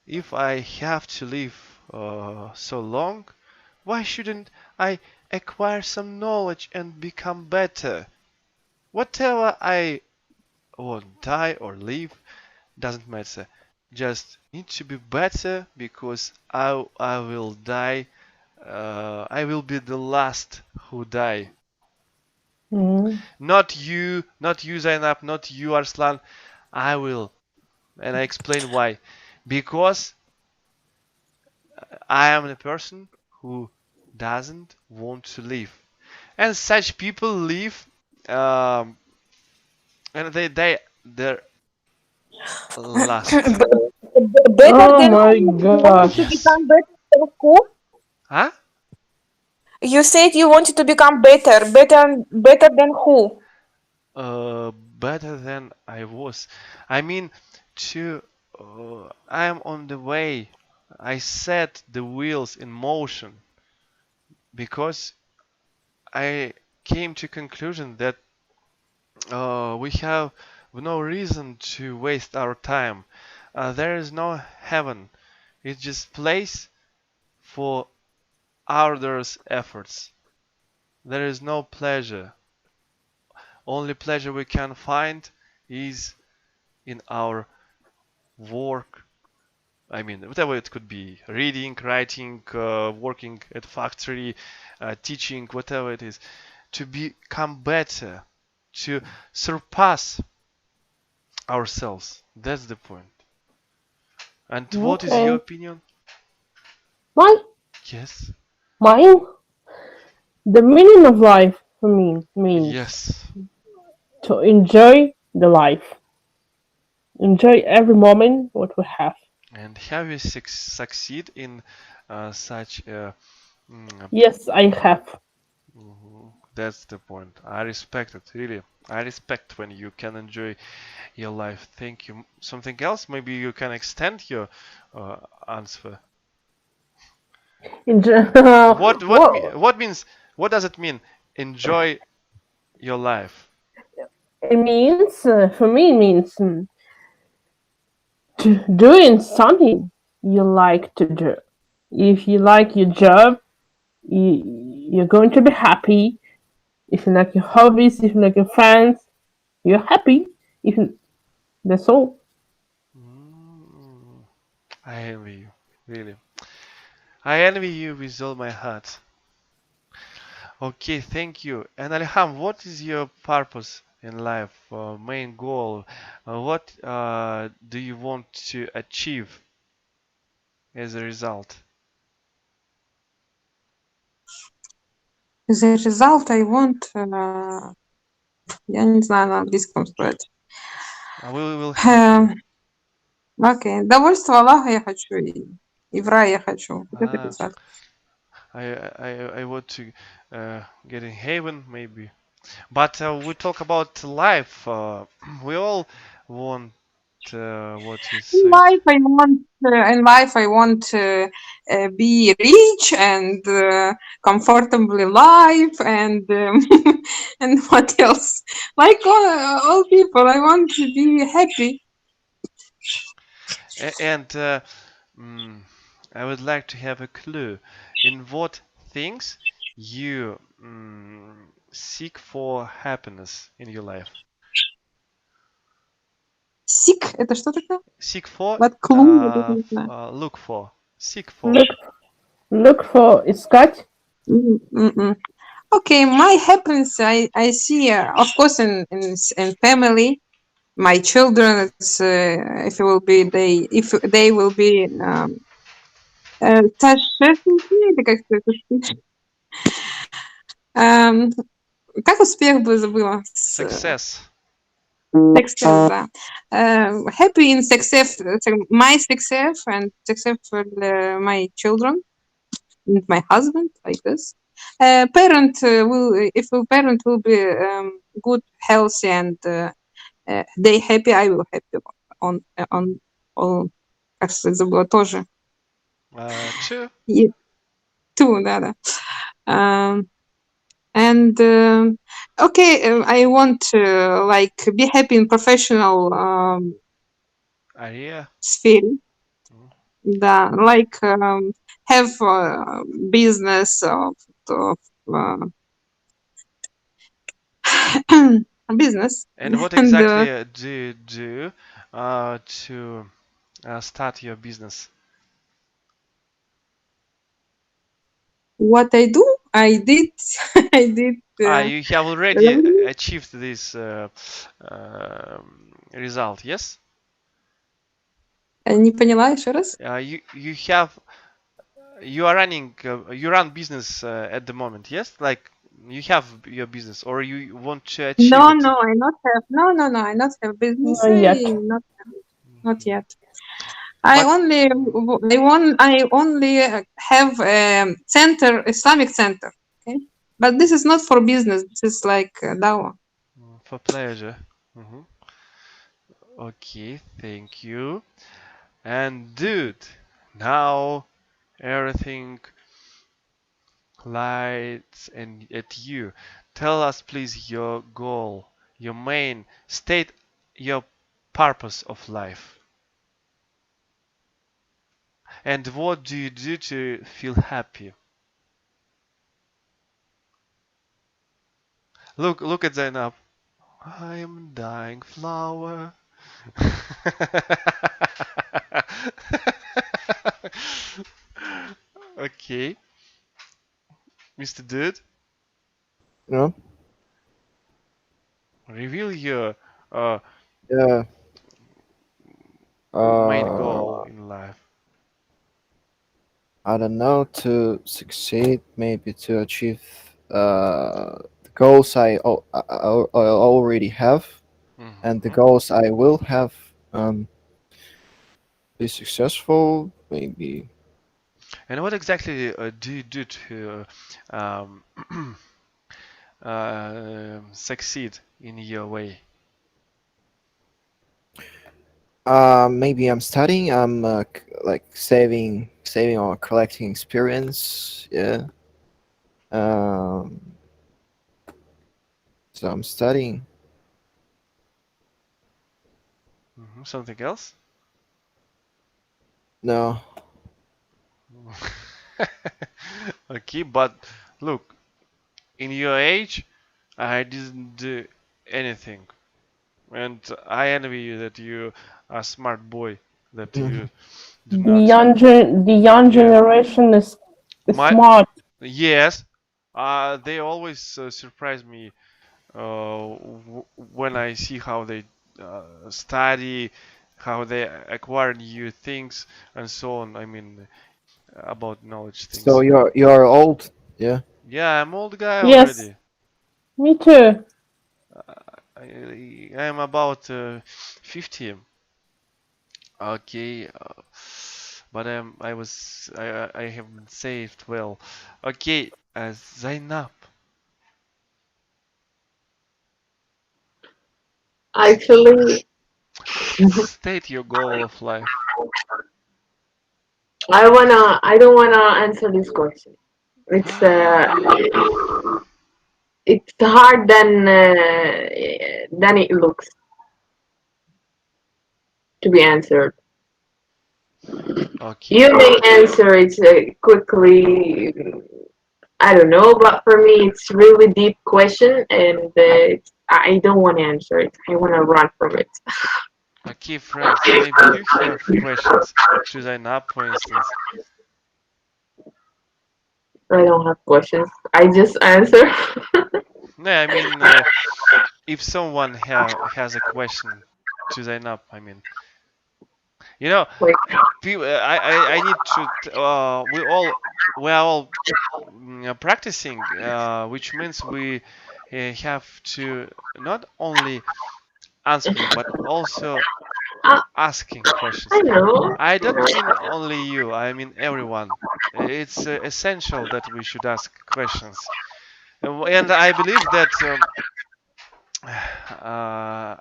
if I have to live so long, why shouldn't I acquire some knowledge and become better? Whatever I won't die or live, doesn't matter. Just need to be better, because I will die. I will be the last who die. Mm. Not you, Zainab, not you, Arslan. I will. And I explain why. Because I am a person who doesn't want to live. And such people live, and they're last. Better Oh than my who? You wanted to gosh. Yes. become better than who? Huh? You said you wanted to become better than who? Better than I was. I mean, to I am on the way. I set the wheels in motion because I came to conclusion that we have no reason to waste our time. There is no heaven. It's just place for arduous efforts. There is no pleasure. Only pleasure we can find is in our work. I mean, whatever it could be: reading, writing, working at factory, teaching, whatever it is, to become better, to surpass ourselves. That's the point. And what is your Okay. opinion? Mine? Yes. Mine? The meaning of life for me means Yes. to enjoy the life. Enjoy every moment what we have. And have you succeed in such a Yes, I have. That's the point. I respect it, really. I respect when you can enjoy your life. Thank you. Something else? Maybe you can extend your answer. Enjoy. What What means? What does it mean? Enjoy your life. it means for me means doing something you like to do. If you like your job, you're going to be happy. If you like your hobbies, if you like your friends, you're happy. If you, that's all. Mm, I envy you, really. I envy you with all my heart. Okay, thank you. And Alham, what is your purpose in life, main goal? What do you want to achieve as a result? The result I want, я не знаю на английском сказать. We will help you. Окей. Довольство Аллаха я хочу, и в рай я хочу. Вот это Ah, писать. I want to get in heaven maybe. But we talk about life. We all want what you In said. life, I want to be rich and comfortably live and and what else? Like all people, I want to be happy. And I would like to have a clue in what things you seek for happiness in your life. Sick, это что такое? Seek for, What clue? Вот это не знаю. look for, seek for. Look for искать. Mm-mm. Okay, my happiness I see, of course, in family, my children. It's if they will be successful, это как это? Как успех бы забыла? Success. Success, да. Happy in success, my success and success for my children and my husband, like this. Parent will, if a parent will be good, healthy, and they happy, I will happy on all. Кажется, забыла тоже. Two. Two, да. And okay, I want to like be happy in professional Area. sphere. Да, like have business of business. And what And, exactly do you do to start your business? what I do, I did, I did. You have already achieved this result, yes? Не поняла еще раз. You are running you run business at the moment, yes? Like you have your business, or you want to achieve No, it? no, I not have. No, I not have business. Not yet. Not yet. I only have a center, Islamic center. Okay, but this is not for business. This is like dawah. For pleasure. Okay, thank you. And dude, now everything lights and at you. Tell us please your goal, your main, state your purpose of life. And what do you do to feel happy? Look at Zainab. I am dying flower. Okay. Mr. Dude, Yeah. reveal your Yeah. main goal in life. I don't know, to succeed, maybe to achieve the goals I already have, and the goals I will have. Be successful, maybe. And what exactly do you do to succeed in your way? Maybe I'm studying. I'm like saving or collecting experience. Yeah. So I'm studying. Something else? No. Okay, but look, in your age, I didn't do anything, and I envy you that you are a smart boy. That you do The not. young generation is smart. Yes, they always surprise me when I see how they study, how they acquire new things, and so on. I mean, about knowledge things. So you're old, yeah? Yeah, I'm old guy Yes. already. Me too. I am about 50. Okay, but I haven't saved well. Okay, Zainab. Actually, State your goal of life. I don't wanna answer this question. It's it's hard than it looks to be answered. Okay. You may answer it quickly. I don't know, but for me, it's really deep question, and I don't want to answer it. I want to run from it. Okay, friends, maybe you have questions to Zainab, for instance. I don't have questions. I just answer. No, I mean, if someone has a question to Zainab, I mean, you know, Like, I need to. We are all practicing, which means we have to not only answering but also uh, asking questions. I know. I don't mean only you. I mean everyone. It's essential that we should ask questions, and I believe that.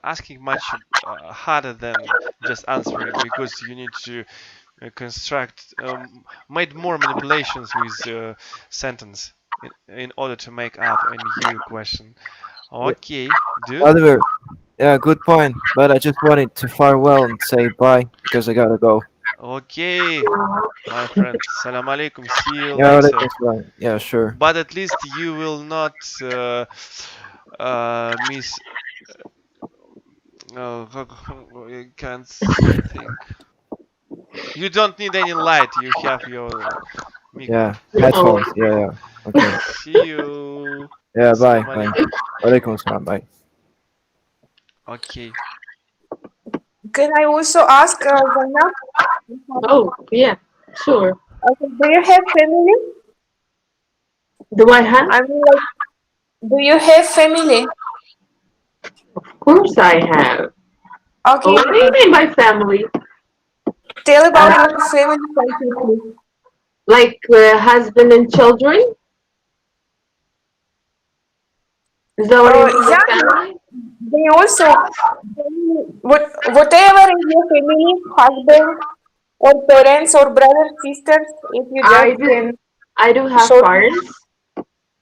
Asking much harder than just answering because you need to construct made more manipulations with sentence in order to make up a new question. Yeah. Okay, dude. Oliver, yeah, good point. But I just wanted to farewell and say bye because I gotta go. Okay, my friend. Salam alaikum. See you Yeah, later. that's right. Yeah, sure. But at least you will not miss. I can't think. You don't need any light. You have your mic. Yeah, Oh, headphones. Yeah, yeah. Okay. See you. Yeah, bye, Assalamu bye. alaikum. Walaikum salam, bye. Okay. Can I also ask, Zainab, oh, yeah, sure. do you have family? Do I have? I mean, like, do you have family? Of course I have. Okay, What do you mean by family? tell about your family completely. Like husband and children? Is that what you mean by Yeah, family? they also, whatever is your family, husband or parents or brothers, sisters, if you I just do. can I do have short. parents.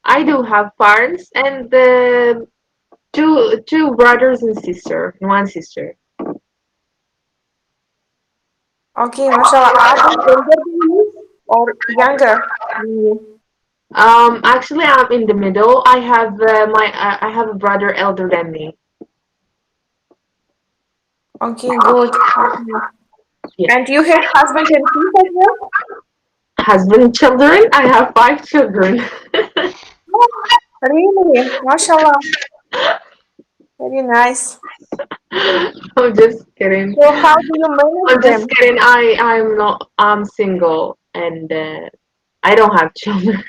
I do have parents and two brothers and sister, one sister. Okay, mashallah. Are they older than you or younger than you? Actually, I'm in the middle. I have a brother elder than me. Okay, good. Okay. Yeah. And you have husband and kids as well? Husband, children. I have 5 children. Really? Mashallah. Very nice. I'm just kidding. So how do you manage I'm them? just kidding. I'm not. I'm single and I don't have children.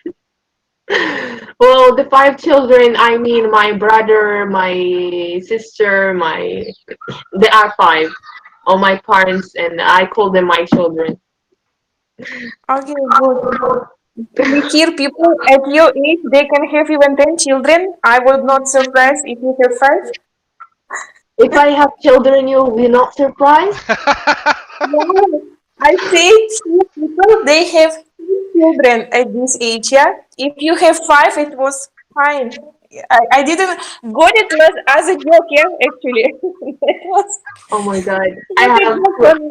Well, the 5 children. I mean, my brother, my sister, my. There are 5. All my parents, and I call them my children. Okay, good. We hear people at your age, they can have even 10 children. I would not surprise if you have 5. If I have children, you will be not surprised. No, I say few people, they have 2 children at this age, yeah? If you have 5, it was fine. I didn't got it was as a joke, yeah, actually. It was Oh my God, not a joke for me.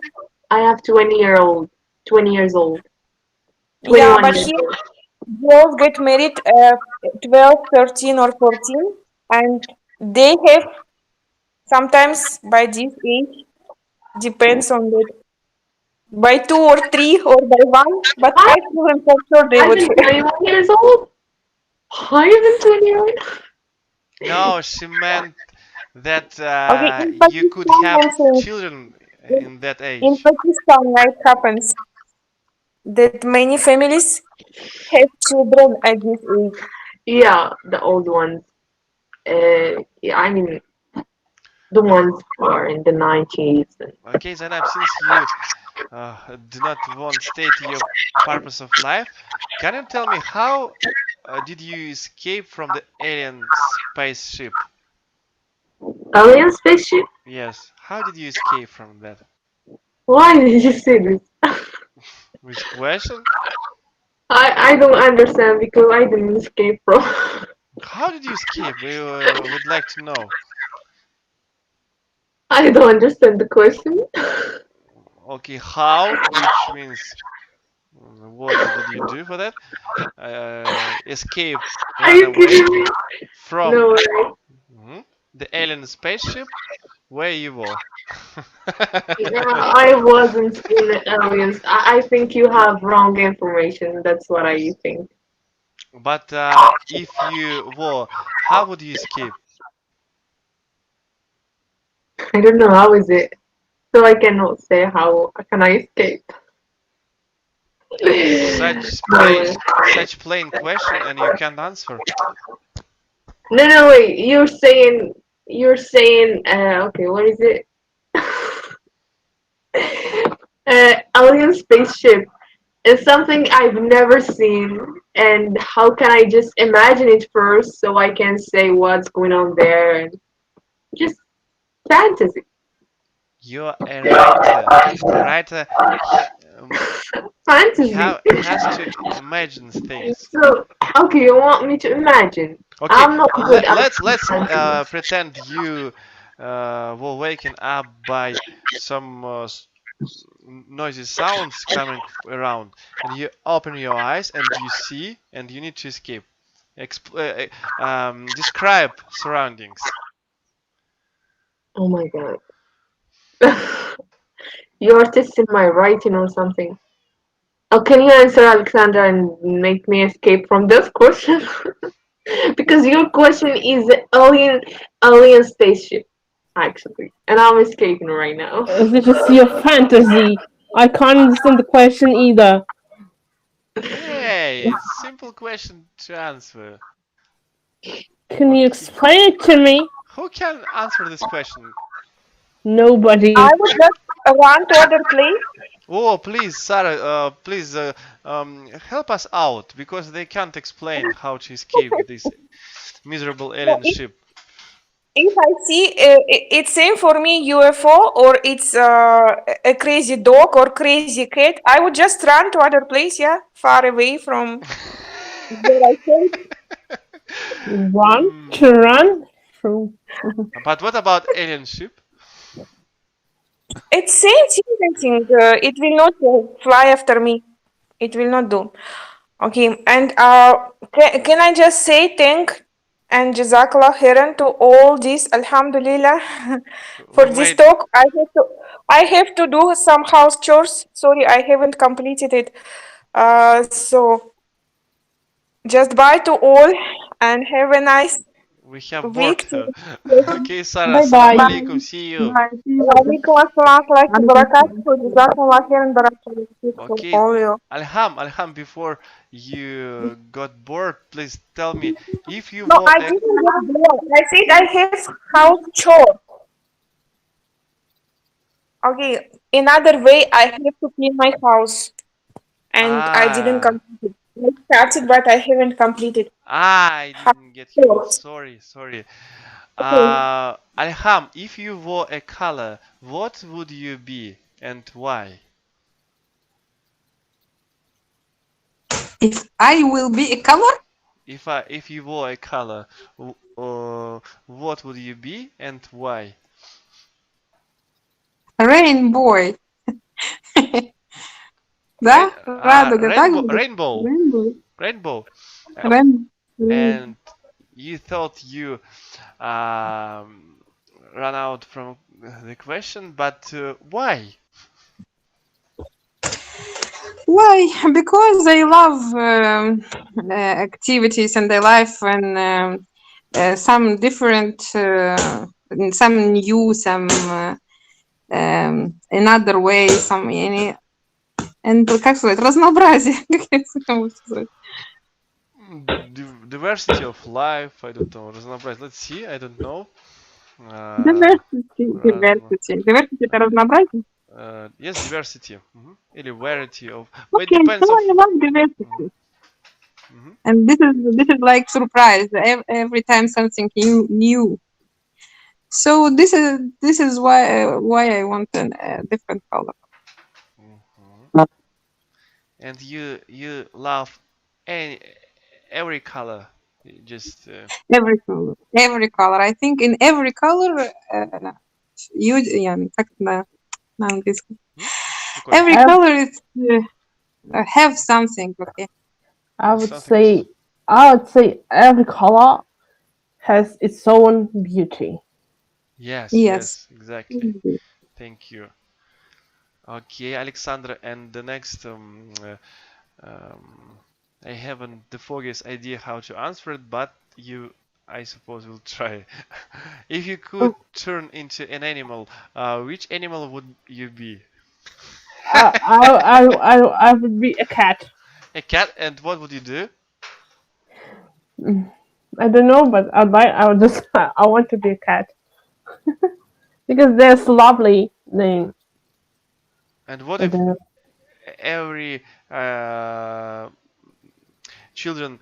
I have 20 years old, Yeah, 21 but years here old. girls get married 12, 13 or 14 and they have sometimes by this age, depends on that, by 2 or 3 or by 1, but What? 5 children for sure they I'm would have. 21 years old. Higher than 21. No, she meant that Okay, in you could Pakistan have also, children in, in that in age. Pakistan, yeah, it happens that many families have children at this age. Yeah, the old ones. Yeah, I mean, the ones who are in the 90s. Okay, Zainab, since you do not want to state your purpose of life, can you tell me how did you escape from the alien spaceship? Alien spaceship? Yes, how did you escape from that? Why did you say this? Which question? I don't understand because I didn't escape from. How did you escape? We would like to know. I don't understand the question. Okay, how, which means what did you do for that? Escape, Are run you away kidding me? from No way. the alien spaceship where you were. No, I wasn't in the aliens. I think you have wrong information. That's what I think. But if you were, how would you escape? I don't know how is it. So I cannot say how can I escape. Such No plain, way. such plain question, and you can't answer. No, wait. You're saying. Okay, what is it? Alien spaceship is something I've never seen, and how can I just imagine it first so I can say what's going on there and just fantasy. You're a writer. A writer Fantasy. has to imagine things. So, okay, you want me to imagine? Okay, I'm not good at let's fantasy. pretend you were waken up by some noisy sounds coming around, and you open your eyes and you see, and you need to escape. Describe surroundings. Oh my god. You're testing my writing or something. Oh, can you answer, Alexandra, and make me escape from this question? Because your question is alien spaceship, actually, and I'm escaping right now. This is your fantasy. I can't understand the question either. Hey, it's simple question to answer. Can you explain it to me? Who can answer this question? Nobody. I would just run to other place. Oh, please, Sarah, please help us out because they can't explain how to escape this miserable alien ship. If I see it's same for me UFO or it's a crazy dog or crazy cat, I would just run to other place, yeah, far away from where I came. Run to run through. But what about alien ship? It's same thing, I think. It will not fly after me. It will not do. Okay, and can I just say thank and Jazakallah khairan to all this, Alhamdulillah, for We this made talk. I have to do some house chores. Sorry, I haven't completed it. So just bye to all and have a nice we have week. bored her. Yes. Okay, Sarah, Bye Assalamu bye. alaikum. See you. Bye. See you. Walaikum assalam wa rahmatullahi wa barakatuh. Jazakallah khairan, barakallahu feek for Okay, all you. Alham, before you got bored, please tell me if you No, were I a didn't get bored. I said I have house chore. Okay, another way I have to clean my house, and I didn't ah complete it. I started, but I haven't completed. I House didn't get you. chores. Sorry. Okay. Alham, if you were a color, what would you be and why? If I will be a color, If you were a color, what would you be and why? rainbow. Да? Радуга, так будет? Rainbow. Rainbow. Rainbow. Rainbow. And you thought you ran out from the question, but why? Why? Because I love activities and I love when some different, some new, some another way, some any, and как сказать, разнообразие, как я могу сказать. Diversity of life, I don't know. Разнообразие. Let's see, I don't know. Diversity это разнообразие. Yes, diversity. Или variety of. But it Okay, depends so of. I love diversity. Mhm. And this is like surprise every time something new. So this is why I want a different color. Mhm. And you love every color. Just Every color. I think in every color как на английском. какой? Every Ev- color is have something. Okay. I would Something say every color has its own beauty. Yes, Yes. exactly. Thank you. Okay, Alexandra, and the next I haven't the foggiest idea how to answer it, but you, I suppose, will try. If you could turn into an animal, which animal would you be? I would be a cat. A cat, and what would you do? I don't know, but I would just I want to be a cat because they're so lovely. They And what I if don't know. every children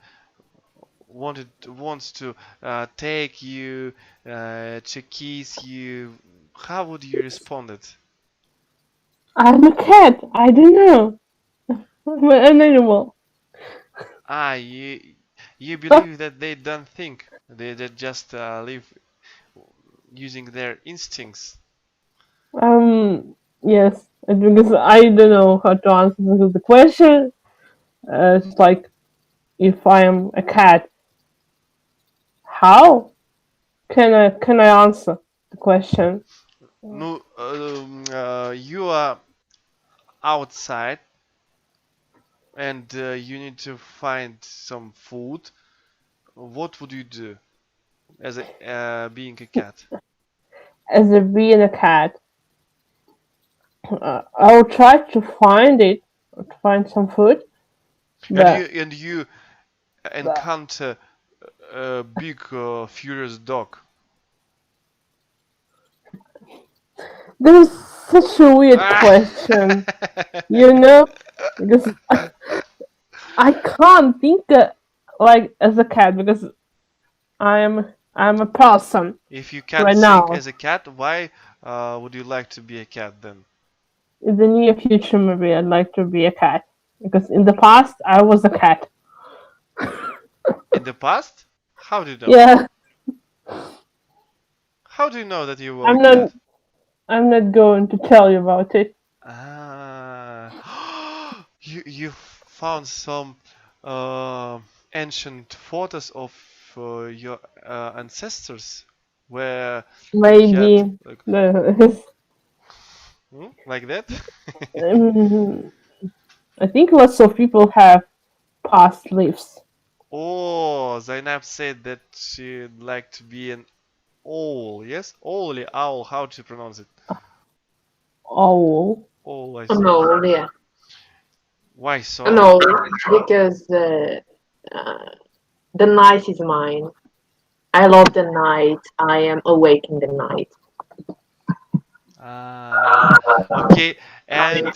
wants to take you to kiss you? How would you respond it? I'm a cat. I don't know. I'm an animal. Ah, you believe that they don't think, they just live using their instincts. Yes, because I don't know how to answer the question. It's like if I am a cat, how can I answer the question? No, you are outside and you need to find some food. What would you do as a being a cat? As a being a cat, I'll try to find it, to find some food, but And you encounter a big furious dog. this is such a weird question, you know, because I can't think like as a cat because I'm a person If you can't right think now. as a cat, why would you like to be a cat then? In the near future, maybe I'd like to be a cat because in the past I was a cat. In the past? How do you know? Yeah, How do you know that you were a I'm cat? not. I'm not going to tell you about it. Ah, you found some ancient photos of your ancestors where they had Maybe like the, like that. um, I think lots of people have past lives. Oh, Zainab said that she'd like to be an owl. Yes, owly owl. How to pronounce it? Oh, Owl, I Oh, think. no, yeah. Why so? No, because the night is mine. I love the night. I am awake in the night. Ah, okay. And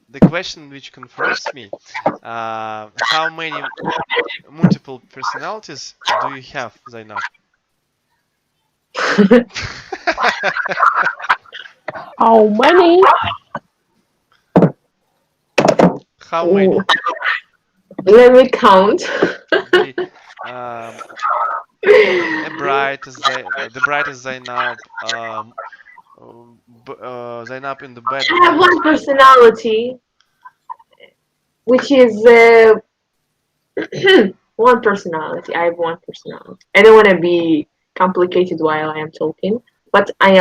the question which confirms me, how many multiple personalities do you have, Zainab? how many? How many? Let me count. The a the brightest Zainab, Zainab in the bed I have mood. one personality, which is one personality. I have one personality. I don't want to be complicated while I am talking, but I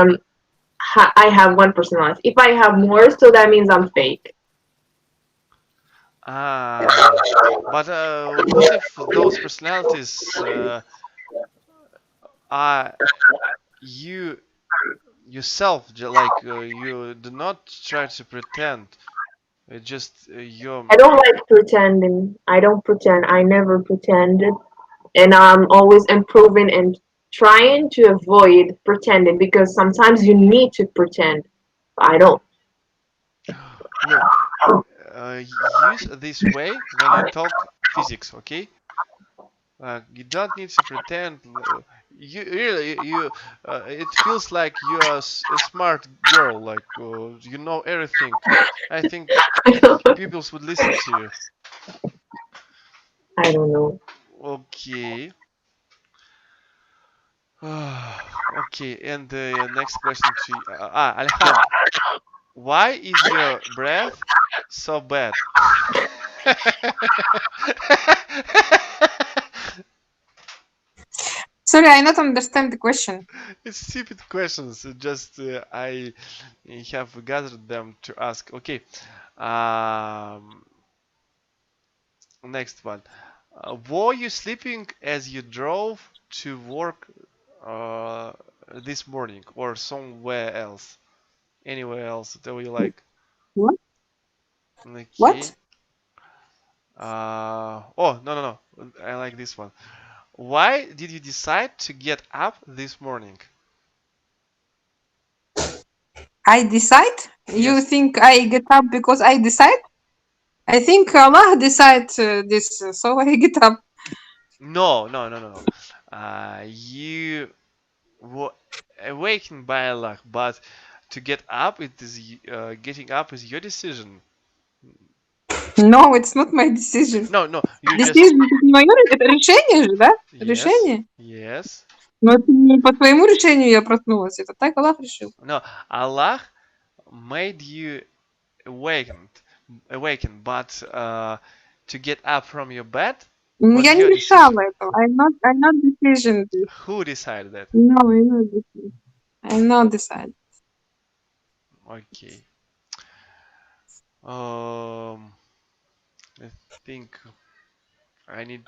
have one personality. If I have more, so that means I'm fake. Ah, but what if those personalities are you yourself? Like you do not try to pretend. It's just your. I don't like pretending. I don't pretend. I never pretended, and I'm always improving and trying to avoid pretending because sometimes you need to pretend. I don't. Look, use this way when you talk physics, okay? You don't need to pretend. You really, it feels like you are a smart girl, like you know everything. I think people would listen to you. I don't know. Okay. Okay, and the next question to you. Alejandro, why is your breath so bad? Sorry, I not understand the question. It's stupid questions. Just I have gathered them to ask. Okay. Um, Next one. Were you sleeping as you drove to work uh, this morning, or somewhere else? Anywhere else that you like? What? Okay. What? Oh, no, no, no. I like this one. Why did you decide to get up this morning? I decide? You Yes. think I get up because I decide? I think Allah decide this, so I get up. No, no, no, no, no. You were awakened by Allah, but to get up, getting up is your decision. No, it's not my decision. No, no, you just Decision это не моё, это решение же, да? yes, Решение. yes. Но это не по твоему решению я проснулась, это так Аллах решил. No, Allah made you awakened, but to get up from your bed Ну, was я не your решала decision. этого. I'm not decision. Who decided that? No, I'm not decision. I'm not decide. Okay. I think I need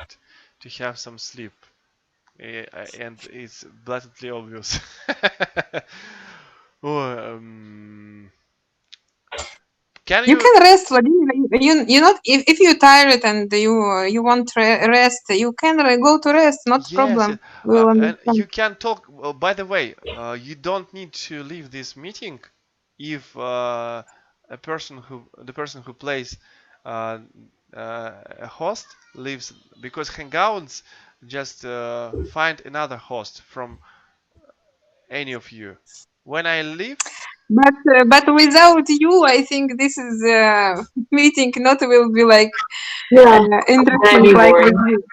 to have some sleep. And it's blatantly obvious. Oh, can You can rest, Vladimir. You not if you're tired and you want rest, you can go to rest. Not yes, problem. We'll and understand. you can talk. By the way, you don't need to leave this meeting if the person who plays a host leaves, because Hangouts just find another host from any of you. When I leave, But without you, I think this is meeting not will be like Yeah, interesting very like boring. with you.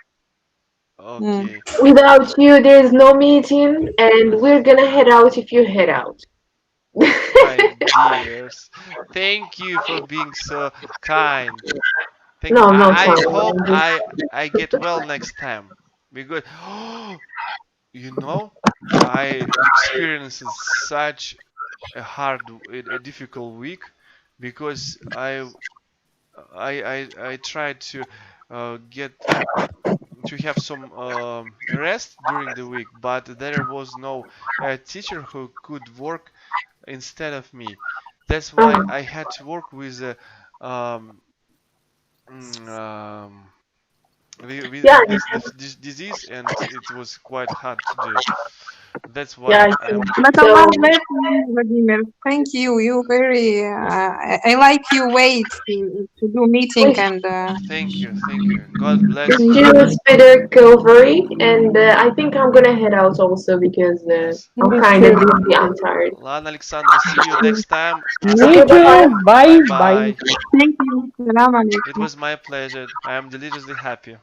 okay. Without you, there's no meeting, and we're gonna head out if you head out. My dears, thank you for being so kind. Thank No, you. no I time. hope I'm just- I get well next time, because you know, I experienced such a difficult week, because I tried to get to have some rest during the week, but there was no teacher who could work instead of me. That's why I had to work with um, mm, um, Yeah, this disease, and it was quite hard to do. That's why yeah. I'm. But So Allah bless you, Vladimir. Thank you. You very. I like you wait to do meeting wish, and. Thank you, thank you. God bless wish you. you speedy recovery, and I think I'm gonna head out also because Yes. I'm Me kind of too. busy. I'm tired. Lana Alexandra, see you next time. Me Okay, bye. too. Bye Bye bye. bye. Thank you. Salam It alaikum. was my pleasure. I am deliciously happy.